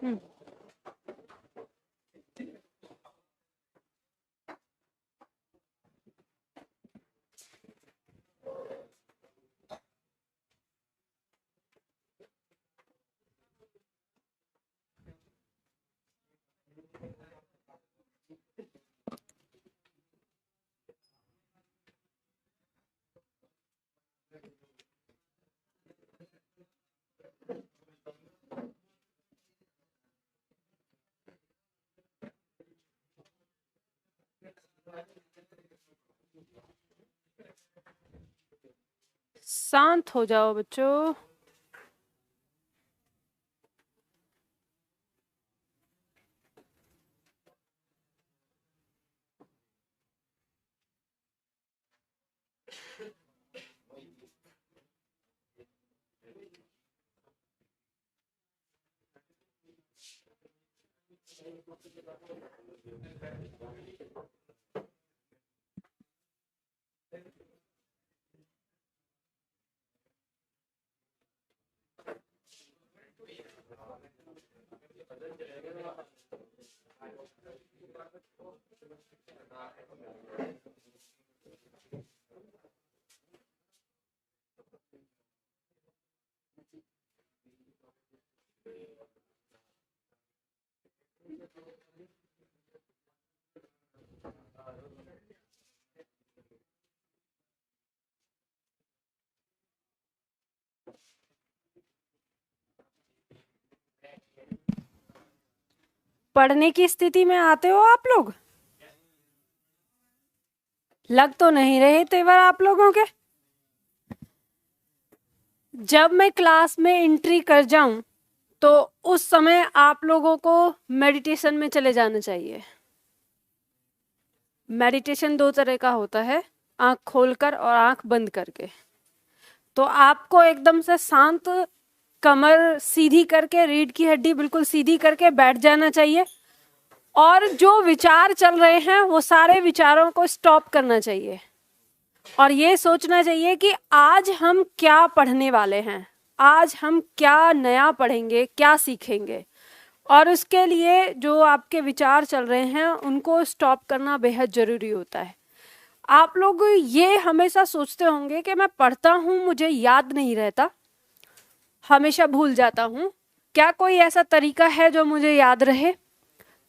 हम्म। शांत हो जाओ बच्चों। पढ़ने की स्थिति में आते हो आप लोग? लग तो नहीं रहे तेवर आप लोगों के। जब मैं क्लास में एंट्री कर जाऊं तो उस समय आप लोगों को मेडिटेशन में चले जाना चाहिए। मेडिटेशन दो तरह का होता है, आंख खोलकर और आंख बंद करके। तो आपको एकदम से शांत, कमर सीधी करके, रीढ़ की हड्डी बिल्कुल सीधी करके बैठ जाना चाहिए और जो विचार चल रहे हैं वो सारे विचारों को स्टॉप करना चाहिए और ये सोचना चाहिए कि आज हम क्या पढ़ने वाले हैं, आज हम क्या नया पढ़ेंगे, क्या सीखेंगे। और उसके लिए जो आपके विचार चल रहे हैं उनको स्टॉप करना बेहद ज़रूरी होता है। आप लोग ये हमेशा सोचते होंगे कि मैं पढ़ता हूँ मुझे याद नहीं रहता, हमेशा भूल जाता हूँ। क्या कोई ऐसा तरीका है जो मुझे याद रहे?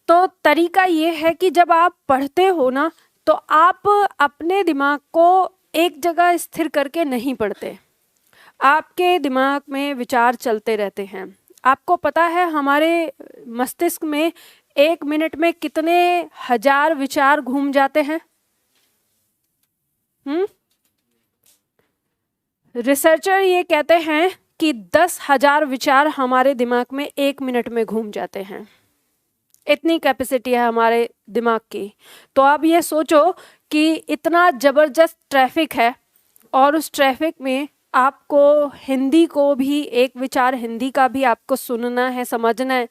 तो तरीका ये है कि जब आप पढ़ते हो ना तो आप अपने दिमाग को एक जगह स्थिर करके नहीं पढ़ते, आपके दिमाग में विचार चलते रहते हैं। आपको पता है हमारे मस्तिष्क में 1 मिनट में कितने हजार विचार घूम जाते हैं? रिसर्चर ये कहते हैं कि 10,000 विचार हमारे दिमाग में 1 मिनट में घूम जाते हैं। इतनी कैपेसिटी है हमारे दिमाग की। तो आप ये सोचो कि इतना ज़बरदस्त ट्रैफिक है और उस ट्रैफिक में आपको हिंदी को भी, एक विचार हिंदी का भी आपको सुनना है, समझना है,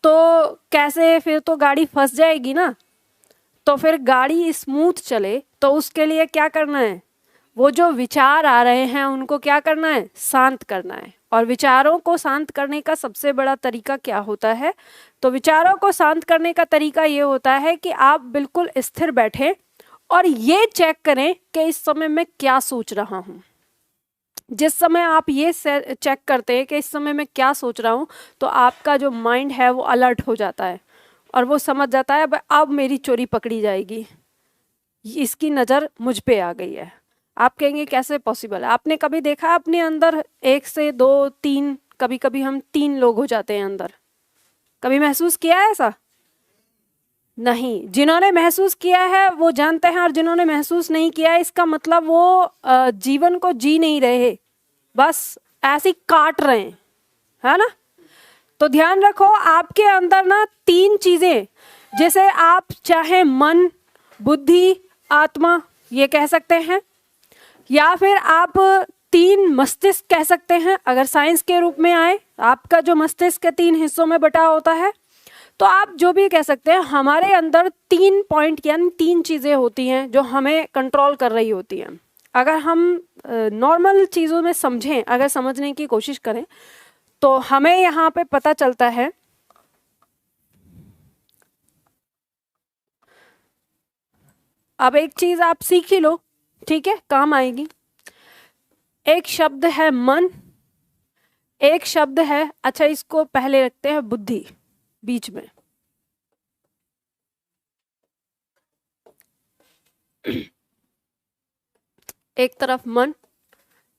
तो कैसे? फिर तो गाड़ी फंस जाएगी ना। तो फिर गाड़ी स्मूथ चले तो उसके लिए क्या करना है? वो जो विचार आ रहे हैं उनको क्या करना है? शांत करना है। और विचारों को शांत करने का सबसे बड़ा तरीका क्या होता है? तो विचारों को शांत करने का तरीका ये होता है कि आप बिल्कुल स्थिर बैठें और ये चेक करें कि इस समय मैं क्या सोच रहा हूँ। जिस समय आप ये चेक करते हैं कि इस समय मैं क्या सोच रहा हूँ तो आपका जो माइंड है वो अलर्ट हो जाता है और वो समझ जाता है अब मेरी चोरी पकड़ी जाएगी, इसकी नज़र मुझ पे आ गई है। आप कहेंगे कैसे पॉसिबल है? आपने कभी देखा अपने अंदर 1 से 2, 3, कभी कभी हम 3 लोग हो जाते हैं अंदर? कभी महसूस किया है ऐसा? नहीं। जिन्होंने महसूस किया है वो जानते हैं और जिन्होंने महसूस नहीं किया है इसका मतलब वो जीवन को जी नहीं रहे, बस ऐसे काट रहे हैं, है ना? तो ध्यान रखो आपके अंदर ना 3 चीजें, जैसे आप चाहे मन, बुद्धि, आत्मा ये कह सकते हैं, या फिर आप 3 मस्तिष्क कह सकते हैं। अगर साइंस के रूप में आए, आपका जो मस्तिष्क के 3 हिस्सों में बटा होता है, तो आप जो भी कह सकते हैं। हमारे अंदर 3 पॉइंट यानी 3 चीज़ें होती हैं जो हमें कंट्रोल कर रही होती हैं। अगर हम नॉर्मल चीज़ों में समझें, अगर समझने की कोशिश करें तो हमें यहाँ पे पता चलता है अब एक चीज आप सीख ही लो, ठीक है, काम आएगी। एक शब्द है मन, एक शब्द है, अच्छा इसको पहले रखते हैं बुद्धि बीच में। एक तरफ मन,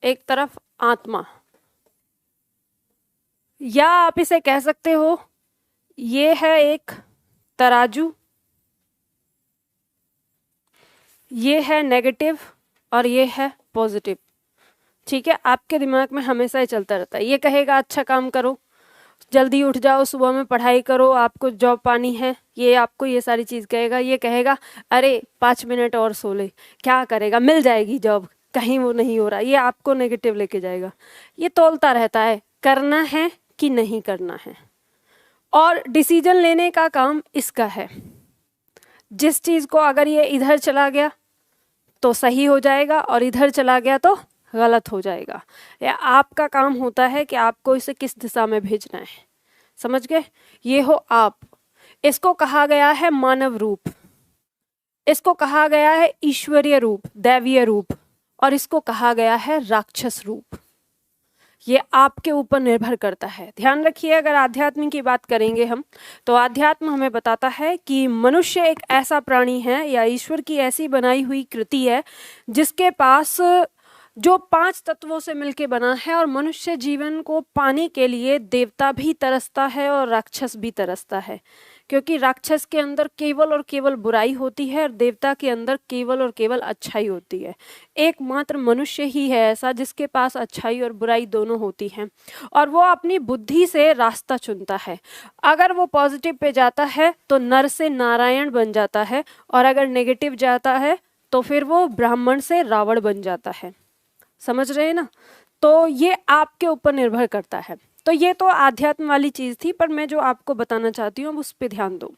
एक तरफ आत्मा, या आप इसे कह सकते हो ये है एक तराजू, ये है नेगेटिव और ये है पॉजिटिव, ठीक है। आपके दिमाग में हमेशा ही चलता रहता है, ये कहेगा अच्छा काम करो, जल्दी उठ जाओ, सुबह में पढ़ाई करो, आपको जॉब पानी है, ये आपको ये सारी चीज़ कहेगा। ये कहेगा अरे 5 मिनट और सो ले, क्या करेगा, मिल जाएगी जॉब, कहीं वो नहीं हो रहा, ये आपको नेगेटिव लेके जाएगा। ये तोलता रहता है करना है कि नहीं करना है, और डिसीजन लेने का काम इसका है। जिस चीज़ को अगर ये इधर चला गया तो सही हो जाएगा और इधर चला गया तो गलत हो जाएगा। या आपका काम होता है कि आपको इसे किस दिशा में भेजना है, समझ गए। ये हो आप, इसको कहा गया है मानव रूप, इसको कहा गया है ईश्वरीय रूप, दैवीय रूप, और इसको कहा गया है राक्षस रूप। ये आपके ऊपर निर्भर करता है। ध्यान रखिए, अगर आध्यात्म की बात करेंगे हम, तो आध्यात्म हमें बताता है कि मनुष्य एक ऐसा प्राणी है या ईश्वर की ऐसी बनाई हुई कृति है जिसके पास जो 5 तत्वों से मिलके बना है, और मनुष्य जीवन को पाने के लिए देवता भी तरसता है और राक्षस भी तरसता है, क्योंकि राक्षस के अंदर केवल और केवल बुराई होती है और देवता के अंदर केवल और केवल अच्छाई होती है। एकमात्र मनुष्य ही है ऐसा जिसके पास अच्छाई और बुराई दोनों होती हैं, और वो अपनी बुद्धि से रास्ता चुनता है। अगर वो पॉजिटिव पे जाता है तो नर से नारायण बन जाता है, और अगर नेगेटिव जाता है तो फिर वो ब्राह्मण से रावण बन जाता है। समझ रहे हैं ना। तो ये आपके ऊपर निर्भर करता है। तो ये तो आध्यात्म वाली चीज़ थी, पर मैं जो आपको बताना चाहती हूँ उस पर ध्यान दो।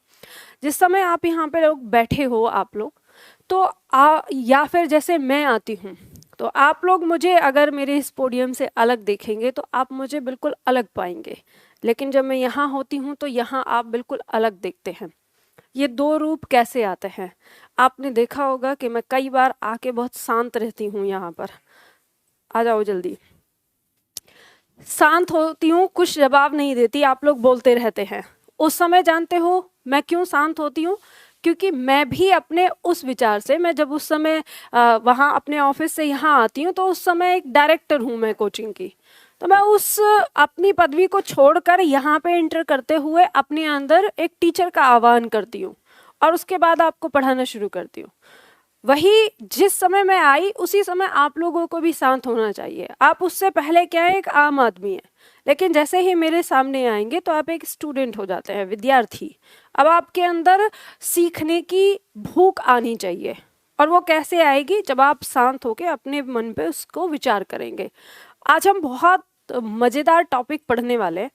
जिस समय आप यहाँ पे लोग बैठे हो, आप लोग तो या फिर जैसे मैं आती हूँ, तो आप लोग मुझे अगर मेरे इस पोडियम से अलग देखेंगे तो आप मुझे बिल्कुल अलग पाएंगे, लेकिन जब मैं यहाँ होती हूँ तो यहाँ आप बिल्कुल अलग देखते हैं। ये 2 रूप कैसे आते हैं? आपने देखा होगा कि मैं कई बार आके बहुत शांत रहती हूँ, यहाँ पर आ जाओ जल्दी, शांत होती हूँ, कुछ जवाब नहीं देती, आप लोग बोलते रहते हैं। उस समय जानते हो मैं क्यों शांत होती हूँ? क्योंकि मैं भी अपने उस विचार से, मैं जब उस समय वहाँ अपने ऑफिस से यहाँ आती हूँ तो उस समय एक डायरेक्टर हूँ मैं कोचिंग की, तो मैं उस अपनी पदवी को छोड़कर यहाँ पे एंटर करते हुए अपने अंदर एक टीचर का आह्वान करती हूँ और उसके बाद आपको पढ़ाना शुरू करती हूँ। वही जिस समय मैं आई उसी समय आप लोगों को भी शांत होना चाहिए। आप उससे पहले क्या है, एक आम आदमी है, लेकिन जैसे ही मेरे सामने आएंगे तो आप एक स्टूडेंट हो जाते हैं, विद्यार्थी। अब आपके अंदर सीखने की भूख आनी चाहिए, और वो कैसे आएगी? जब आप शांत होकर अपने मन पे उसको विचार करेंगे। आज हम बहुत मज़ेदार टॉपिक पढ़ने वाले हैं।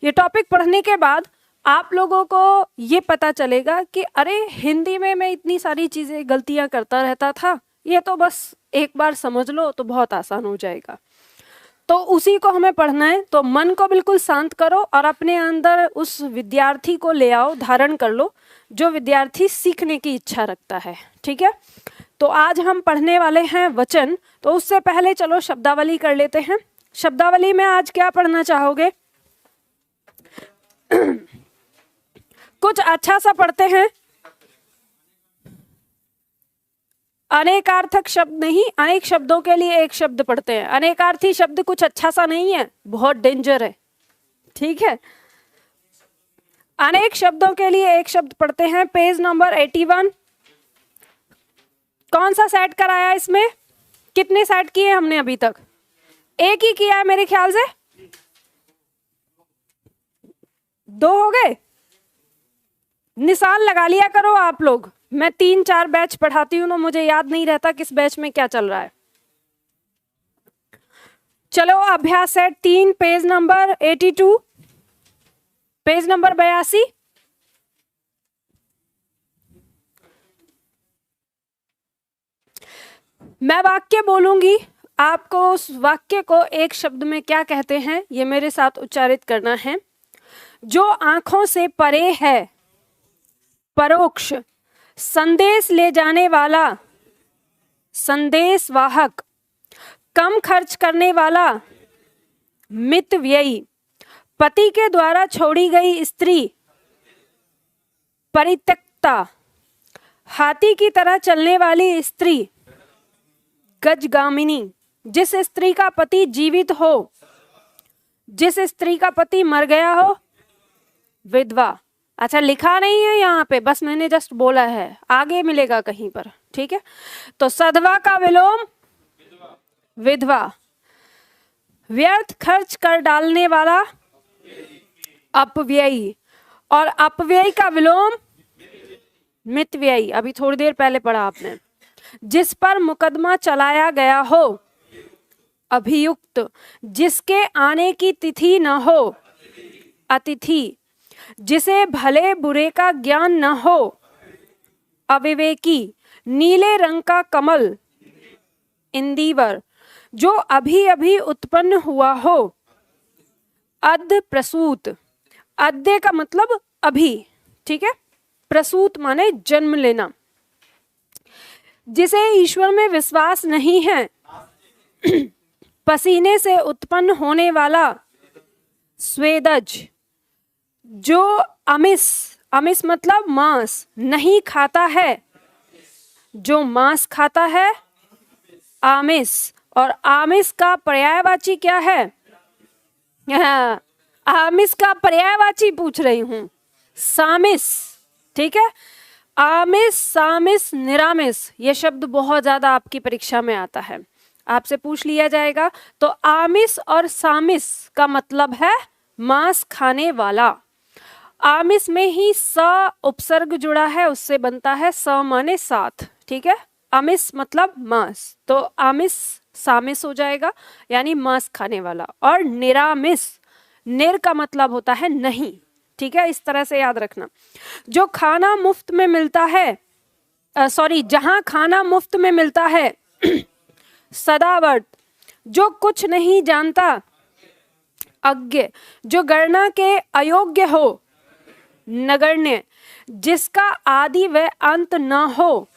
ये टॉपिक पढ़ने के बाद आप लोगों को ये पता चलेगा कि अरे हिंदी में मैं इतनी सारी चीज़ें गलतियां करता रहता था, ये तो बस एक बार समझ लो तो बहुत आसान हो जाएगा। तो उसी को हमें पढ़ना है। तो मन को बिल्कुल शांत करो और अपने अंदर उस विद्यार्थी को ले आओ, धारण कर लो, जो विद्यार्थी सीखने की इच्छा रखता है। ठीक है, तो आज हम पढ़ने वाले हैं वचन। तो उससे पहले चलो शब्दावली कर लेते हैं। शब्दावली में आज क्या पढ़ना चाहोगे? कुछ अच्छा सा पढ़ते हैं। अनेकार्थक शब्द नहीं, अनेक शब्दों के लिए एक शब्द पढ़ते हैं। अनेकार्थी शब्द कुछ अच्छा सा नहीं है, बहुत डेंजर है। ठीक है, अनेक शब्दों के लिए एक शब्द पढ़ते हैं। Page number 81। कौन सा सेट कराया? इसमें कितने सेट किए हमने अभी तक? एक ही किया है मेरे ख्याल से। 2 हो गए। निशान लगा लिया करो आप लोग। मैं 3-4 बैच पढ़ाती हूँ तो मुझे याद नहीं रहता किस बैच में क्या चल रहा है। चलो अभ्यास set 3, page number 82, page number 82। मैं वाक्य बोलूंगी, आपको उस वाक्य को एक शब्द में क्या कहते हैं ये मेरे साथ उच्चारित करना है। जो आंखों से परे है, परोक्ष, संदेश ले जाने वाला, संदेश वाहक। कम खर्च करने वाला, मितव्ययी। पति के द्वारा छोड़ी गई स्त्री, परित्यक्ता। हाथी की तरह चलने वाली स्त्री, गजगामिनी। जिस स्त्री का पति जीवित हो, जिस स्त्री का पति मर गया हो, विधवा। अच्छा, लिखा नहीं है यहाँ पे, बस मैंने जस्ट बोला है, आगे मिलेगा कहीं पर, ठीक है। तो सधवा का विलोम विधवा। व्यर्थ खर्च कर डालने वाला, अपव्ययी। और अपव्ययी का विलोम मितव्ययी, अभी थोड़ी देर पहले पढ़ा आपने। जिस पर मुकदमा चलाया गया हो, अभियुक्त। जिसके आने की तिथि न हो, अतिथि। जिसे भले बुरे का ज्ञान न हो, अविवेकी। नीले रंग का कमल, इंदिवर। जो अभी अभी उत्पन्न हुआ हो, अद्य प्रसूत। अद्य का मतलब अभी, ठीक है। प्रसूत माने जन्म लेना। जिसे ईश्वर में विश्वास नहीं है, पसीने से उत्पन्न होने वाला, स्वेदज। जो अमिस, अमिस मतलब मांस, नहीं खाता है, जो मांस खाता है, आमिस। और आमिस का पर्यायवाची क्या है? आमिस का पर्यायवाची पूछ रही हूं, सामिस, ठीक है। आमिस, सामिस, निरामिस, ये शब्द बहुत ज्यादा आपकी परीक्षा में आता है, आपसे पूछ लिया जाएगा। तो आमिस और सामिस का मतलब है मांस खाने वाला। आमिस में ही स उपसर्ग जुड़ा है, उससे बनता है स माने साथ, ठीक है। आमिस मतलब मांस, तो आमिस सामिस हो जाएगा, यानी मांस खाने वाला। और निरामिस, निर का मतलब होता है नहीं, ठीक है। इस तरह से याद रखना। जो खाना मुफ्त में मिलता है, जहां खाना मुफ्त में मिलता है, सदावर्त। जो कुछ नहीं जानता, अज्ञ। जो गणना के अयोग्य हो, नगण्य। जिसका आदि व अंत न हो,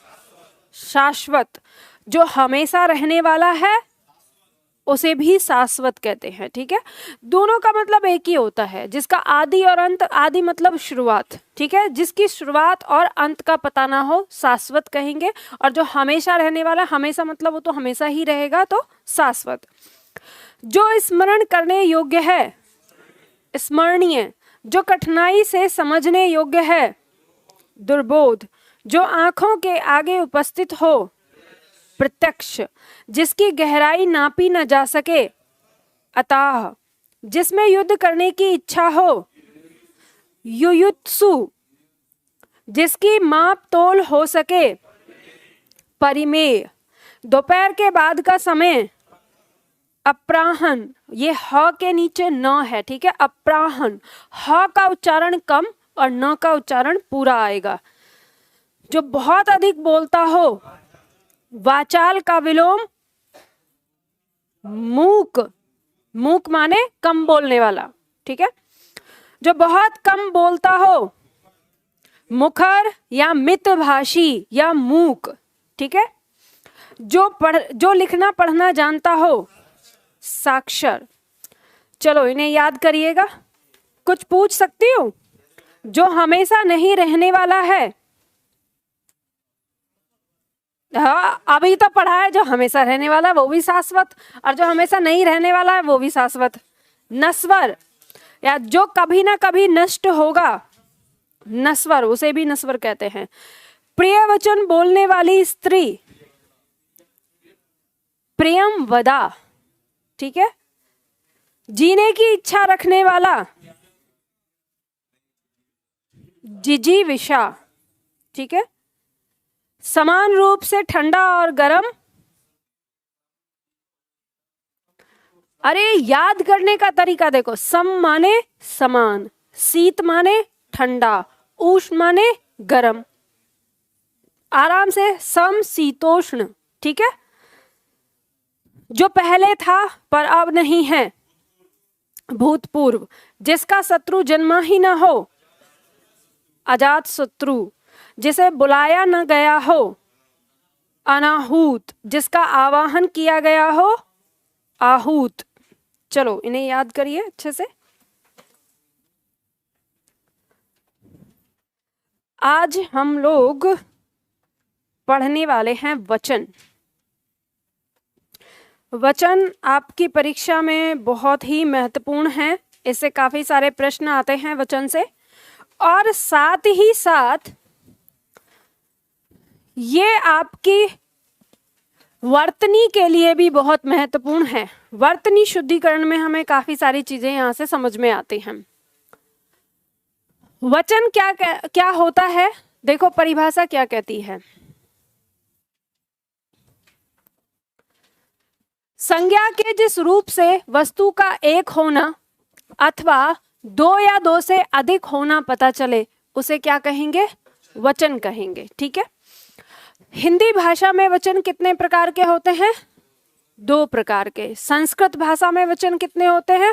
शाश्वत। जो हमेशा रहने वाला है, उसे भी शाश्वत कहते हैं, ठीक है। दोनों का मतलब एक ही होता है, जिसका आदि और अंत, आदि मतलब शुरुआत, ठीक है। जिसकी शुरुआत और अंत का पता ना हो, शाश्वत कहेंगे। और जो हमेशा रहने वाला, हमेशा मतलब वो तो हमेशा ही रहेगा, तो शाश्वत। जो स्मरण करने योग्य है, स्मरणीय। जो कठिनाई से समझने योग्य है, दुर्बोध। जो आंखों के आगे उपस्थित हो, प्रत्यक्ष। जिसकी गहराई नापी न जा सके, अताह। जिसमें युद्ध करने की इच्छा हो, युयुत्सु। जिसकी माप तोल हो सके, परिमेय। दोपहर के बाद का समय, अपराहन। ये ह के नीचे न है, ठीक है। अपराहन, ह का उच्चारण कम और न का उच्चारण पूरा आएगा। जो बहुत अधिक बोलता हो, वाचाल का विलोम मूक। मूक माने कम बोलने वाला, ठीक है। जो बहुत कम बोलता हो, मुखर या मितभाषी या मूक, ठीक है। जो लिखना पढ़ना जानता हो, साक्षर। चलो इन्हें याद करिएगा। कुछ पूछ सकती हूँ? जो हमेशा नहीं रहने वाला है, हाँ अभी तो पढ़ा है। जो हमेशा रहने वाला है वो भी शाश्वत, और जो हमेशा नहीं रहने वाला है वो भी शाश्वत। नश्वर, या जो कभी ना कभी नष्ट होगा, नश्वर, उसे भी नश्वर कहते हैं। प्रिय वचन बोलने वाली स्त्री, प्रियम वदा, ठीक है। जीने की इच्छा रखने वाला, जिजीविषा, ठीक है। समान रूप से ठंडा और गर्म, अरे याद करने का तरीका देखो। सम माने समान, शीत माने ठंडा, उष्ण माने गर्म। आराम से, सम शीतोष्ण, ठीक है। जो पहले था पर अब नहीं है, भूतपूर्व। जिसका शत्रु जन्मा ही ना हो, अजात शत्रु। जिसे बुलाया न गया हो, अनाहूत। जिसका आवाहन किया गया हो, आहूत। चलो इन्हें याद करिए अच्छे से। आज हम लोग पढ़ने वाले हैं वचन। वचन आपकी परीक्षा में बहुत ही महत्वपूर्ण है, इससे काफी सारे प्रश्न आते हैं वचन से, और साथ ही साथ ये आपकी वर्तनी के लिए भी बहुत महत्वपूर्ण है। वर्तनी शुद्धिकरण में हमें काफी सारी चीजें यहां से समझ में आती हैं। वचन क्या क्या होता है, देखो परिभाषा क्या कहती है। संज्ञा के जिस रूप से वस्तु का एक होना अथवा दो या दो से अधिक होना पता चले, उसे क्या कहेंगे, वचन कहेंगे। ठीक है। हिंदी भाषा में वचन कितने प्रकार के होते हैं, 2 प्रकार के। संस्कृत भाषा में वचन कितने होते हैं,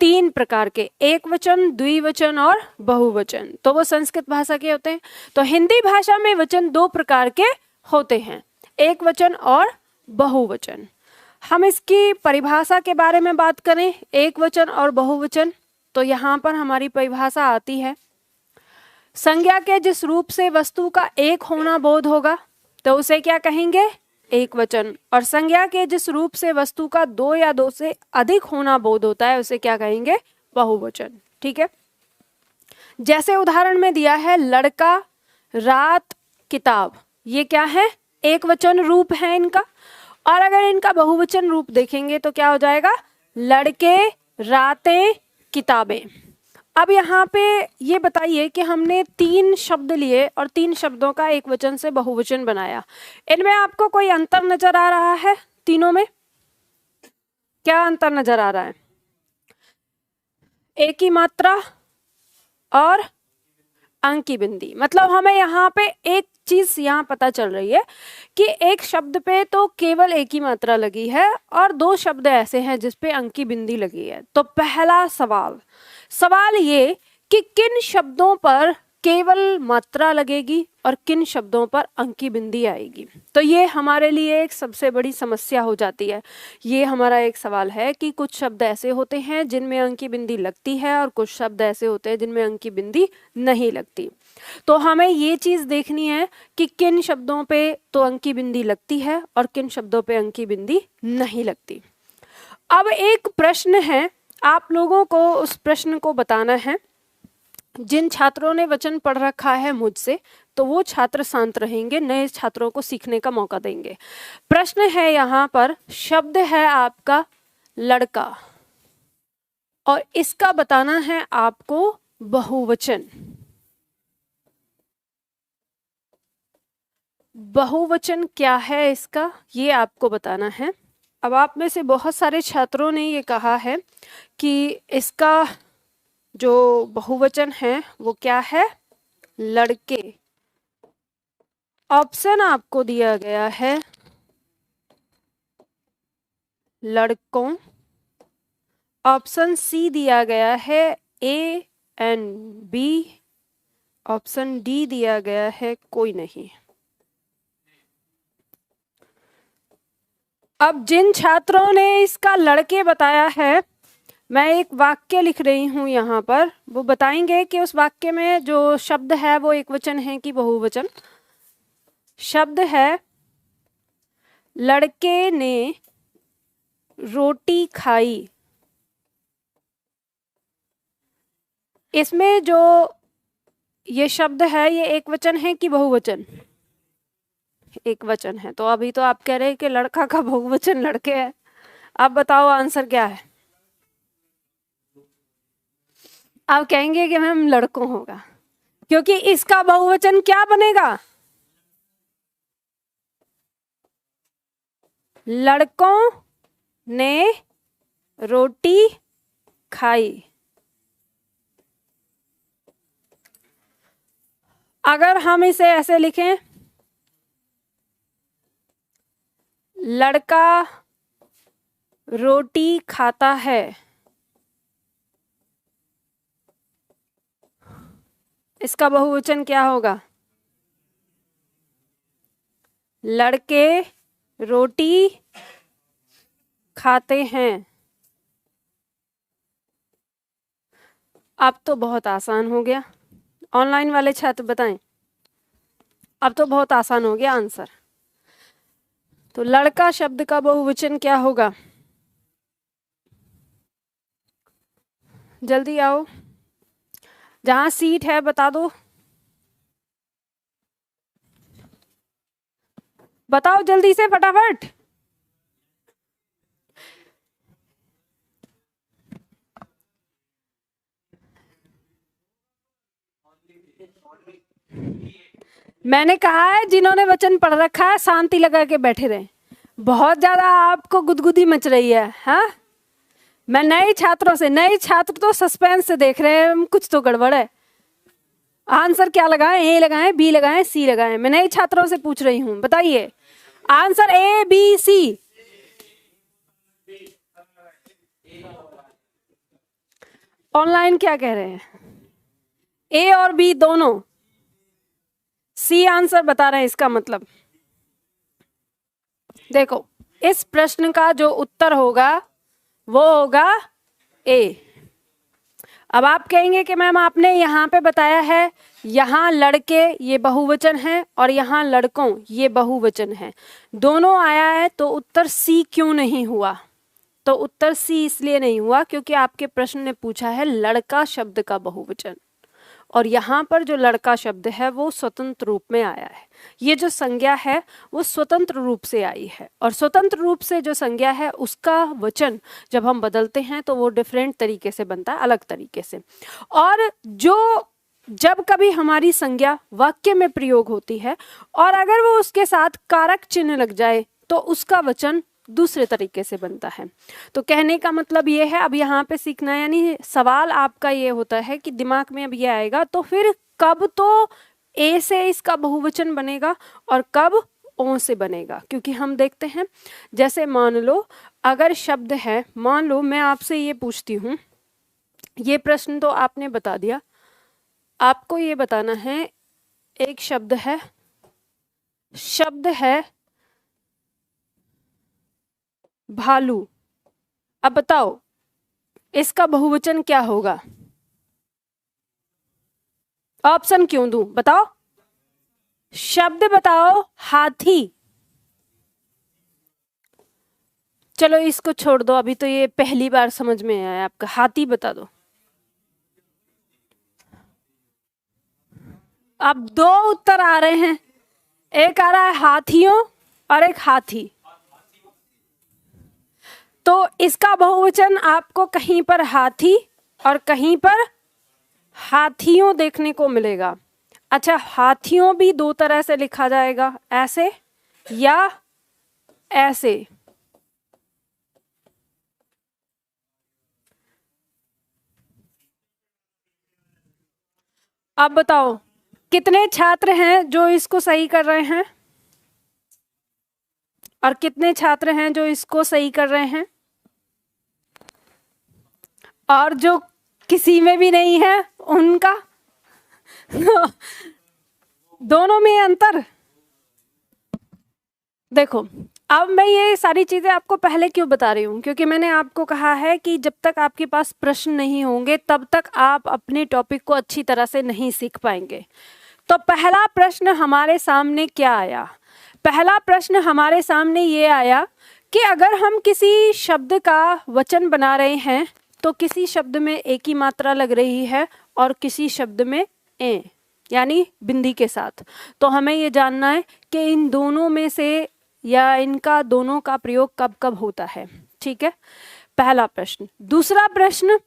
3 प्रकार के, एक वचन, द्विवचन और बहुवचन। तो वो संस्कृत भाषा के होते हैं। तो हिंदी भाषा में वचन 2 प्रकार के होते हैं, एक वचन और बहुवचन। हम इसकी परिभाषा के बारे में बात करें, एक वचन और बहुवचन, तो यहाँ पर हमारी परिभाषा आती है, संज्ञा के जिस रूप से वस्तु का एक होना बोध होगा तो उसे क्या कहेंगे, एक वचन। और संज्ञा के जिस रूप से वस्तु का 2 या 2 से अधिक होना बोध होता है, उसे क्या कहेंगे, बहुवचन। ठीक है। जैसे उदाहरण में दिया है, लड़का, रात, किताब, ये क्या है, एक वचन रूप है इनका। और अगर इनका बहुवचन रूप देखेंगे तो क्या हो जाएगा, लड़के, रातें, किताबें। अब यहाँ पे ये बताइए कि हमने 3 शब्द लिए और 3 शब्दों का एक वचन से बहुवचन बनाया, इनमें आपको कोई अंतर नजर आ रहा है, तीनों में क्या अंतर नजर आ रहा है, एक ही मात्रा और अंक की बिंदी। मतलब हमें यहाँ पे एक चीज यहाँ पता चल रही है कि एक शब्द पे तो केवल एक ही मात्रा लगी है और 2 शब्द ऐसे हैं जिसपे अंक की बिंदी लगी है। तो पहला सवाल ये कि किन शब्दों पर केवल मात्रा लगेगी और किन शब्दों पर अंक की बिंदी आएगी। तो ये हमारे लिए एक सबसे बड़ी समस्या हो जाती है। ये हमारा एक सवाल है कि कुछ शब्द ऐसे होते हैं जिनमें अंक की बिंदी लगती है और कुछ शब्द ऐसे होते हैं जिनमें अंक की बिंदी नहीं लगती। तो हमें ये चीज़ देखनी है कि किन शब्दों पे तो अंक की बिंदी लगती है और किन शब्दों पे अंक की बिंदी नहीं लगती। अब एक प्रश्न है, आप लोगों को उस प्रश्न को बताना है। जिन छात्रों ने वचन पढ़ रखा है मुझसे, तो वो छात्र शांत रहेंगे, नए छात्रों को सीखने का मौका देंगे। प्रश्न है यहाँ पर, शब्द है आपका लड़का और इसका बताना है आपको बहुवचन। बहुवचन क्या है इसका, ये आपको बताना है। अब आप में से बहुत सारे छात्रों ने ये कहा है कि इसका जो बहुवचन है वो क्या है, लड़के। ऑप्शन आपको दिया गया है लड़कों, ऑप्शन सी दिया गया है A and B, option D दिया गया है कोई नहीं। अब जिन छात्रों ने इसका लड़के बताया है, मैं एक वाक्य लिख रही हूं यहाँ पर, वो बताएंगे कि उस वाक्य में जो शब्द है वो एक वचन है कि बहुवचन। शब्द है, लड़के ने रोटी खाई। इसमें जो ये शब्द है ये एक वचन है कि बहुवचन, एक वचन है। तो अभी तो आप कह रहे हैं कि लड़का का बहुवचन लड़के है। आप बताओ आंसर क्या है। आप कहेंगे कि मैम लड़कों होगा, क्योंकि इसका बहुवचन क्या बनेगा, लड़कों ने रोटी खाई। अगर हम इसे ऐसे लिखें, लड़का रोटी खाता है, इसका बहुवचन क्या होगा, लड़के रोटी खाते हैं। अब तो बहुत आसान हो गया। ऑनलाइन वाले छात्र बताएं, अब तो बहुत आसान हो गया आंसर। तो लड़का शब्द का बहुवचन क्या होगा? जल्दी आओ, जहां सीट है बता दो, बताओ जल्दी से फटाफट। मैंने कहा है जिन्होंने वचन पढ़ रखा है शांति लगा के बैठे रहे। बहुत ज्यादा आपको गुदगुदी मच रही है। हाँ, मैं नए छात्रों से, नए छात्र तो सस्पेंस से देख रहे हैं कुछ तो गड़बड़ है। आंसर क्या लगाएं? ए लगाएं, बी लगाएं, सी लगाएं? मैं नए छात्रों से पूछ रही हूं, बताइए answer A B C. Online क्या कह रहे हैं? ए और बी दोनों। सी आंसर बता रहे हैं। इसका मतलब देखो, इस प्रश्न का जो उत्तर होगा वो होगा ए। अब आप कहेंगे कि मैम आपने यहाँ पे बताया है यहाँ लड़के ये बहुवचन है और यहाँ लड़कों ये बहुवचन है, दोनों आया है, तो उत्तर सी क्यों नहीं हुआ? तो उत्तर सी इसलिए नहीं हुआ क्योंकि आपके प्रश्न ने पूछा है लड़का शब्द का बहुवचन, और यहाँ पर जो लड़का शब्द है वो स्वतंत्र रूप में आया है। ये जो संज्ञा है वो स्वतंत्र रूप से आई है, और स्वतंत्र रूप से जो संज्ञा है उसका वचन जब हम बदलते हैं तो वो डिफरेंट तरीके से बनता है, अलग तरीके से। और जब कभी हमारी संज्ञा वाक्य में प्रयोग होती है और अगर वो उसके साथ कारक चिन्ह लग जाए तो उसका वचन दूसरे तरीके से बनता है। तो कहने का मतलब ये है, अब यहाँ पे सीखना, यानी सवाल आपका ये होता है कि दिमाग में अब ये आएगा तो फिर कब तो ए से इसका बहुवचन बनेगा और कब ओ से बनेगा। क्योंकि हम देखते हैं, जैसे मान लो अगर शब्द है, मान लो मैं आपसे ये पूछती हूँ, ये प्रश्न तो आपने बता दिया, आपको ये बताना है एक शब्द है भालू। अब बताओ इसका बहुवचन क्या होगा? ऑप्शन क्यों दूं? बताओ, शब्द बताओ। हाथी। चलो इसको छोड़ दो, अभी तो ये पहली बार समझ में आया आपका। हाथी बता दो। अब दो उत्तर आ रहे हैं, एक आ रहा है हाथियों और एक हाथी। तो इसका बहुवचन आपको कहीं पर हाथी और कहीं पर हाथियों देखने को मिलेगा। अच्छा, हाथियों भी दो तरह से लिखा जाएगा, ऐसे या ऐसे। अब बताओ कितने छात्र हैं जो इसको सही कर रहे हैं और कितने छात्र हैं जो इसको सही कर रहे हैं, और जो किसी में भी नहीं है उनका दोनों में अंतर। देखो, अब मैं ये सारी चीजें आपको पहले क्यों बता रही हूँ, क्योंकि मैंने आपको कहा है कि जब तक आपके पास प्रश्न नहीं होंगे तब तक आप अपने टॉपिक को अच्छी तरह से नहीं सीख पाएंगे। तो पहला प्रश्न हमारे सामने क्या आया? पहला प्रश्न हमारे सामने ये आया कि अगर हम किसी शब्द का वचन बना रहे हैं तो किसी शब्द में ए की मात्रा लग रही है और किसी शब्द में ए, यानी बिंदी के साथ, तो हमें ये जानना है कि इन दोनों में से या इनका दोनों का प्रयोग कब कब होता है। ठीक है, पहला प्रश्न। दूसरा प्रश्न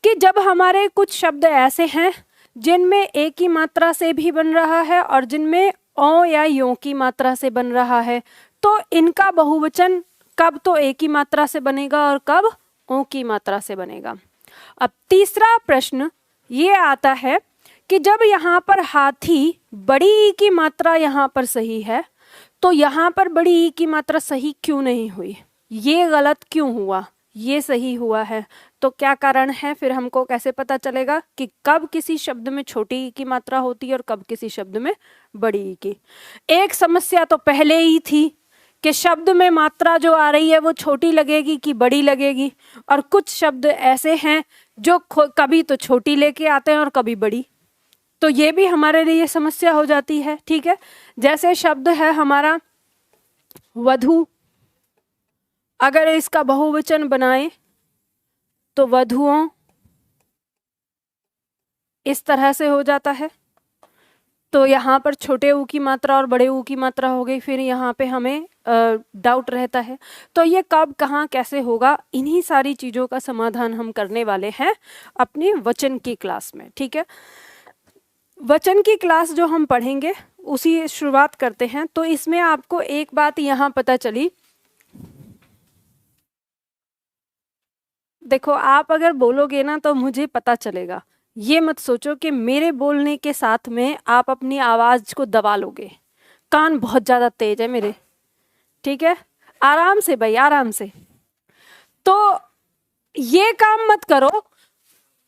कि जब हमारे कुछ शब्द ऐसे हैं जिनमें ए की मात्रा से भी बन रहा है और जिनमें ओ या यो की मात्रा से बन रहा है, तो इनका बहुवचन कब तो ए की मात्रा से बनेगा और कब ओ की मात्रा से बनेगा। अब तीसरा प्रश्न ये आता है कि जब यहाँ पर हाथी बड़ी ई की मात्रा यहाँ पर सही है तो यहाँ पर बड़ी ई की मात्रा सही क्यों नहीं हुई? ये गलत क्यों हुआ? ये सही हुआ है। तो क्या कारण है, फिर हमको कैसे पता चलेगा कि कब किसी शब्द में छोटी ई की मात्रा होती है और कब किसी शब्द में बड़ी ई की। एक समस्या तो पहले ही थी कि शब्द में मात्रा जो आ रही है वो छोटी लगेगी कि बड़ी लगेगी, और कुछ शब्द ऐसे हैं जो कभी तो छोटी लेके आते हैं और कभी बड़ी, तो ये भी हमारे लिए समस्या हो जाती है। ठीक है, जैसे शब्द है हमारा वधू, अगर इसका बहुवचन बनाए तो वधुओं, इस तरह से हो जाता है। तो यहाँ पर छोटे ऊ की मात्रा और बड़े ऊ की मात्रा हो गई, फिर यहाँ पे हमें डाउट रहता है। तो ये कब कहाँ कैसे होगा, इन्हीं सारी चीज़ों का समाधान हम करने वाले हैं अपनी वचन की क्लास में। ठीक है, वचन की क्लास जो हम पढ़ेंगे उसी शुरुआत करते हैं। तो इसमें आपको एक बात यहाँ पता चली, देखो आप अगर बोलोगे ना तो मुझे पता चलेगा, ये मत सोचो कि मेरे बोलने के साथ में आप अपनी आवाज़ को दबा लोगे। कान बहुत ज़्यादा तेज है मेरे, ठीक है, आराम से भाई, आराम से। तो ये काम मत करो।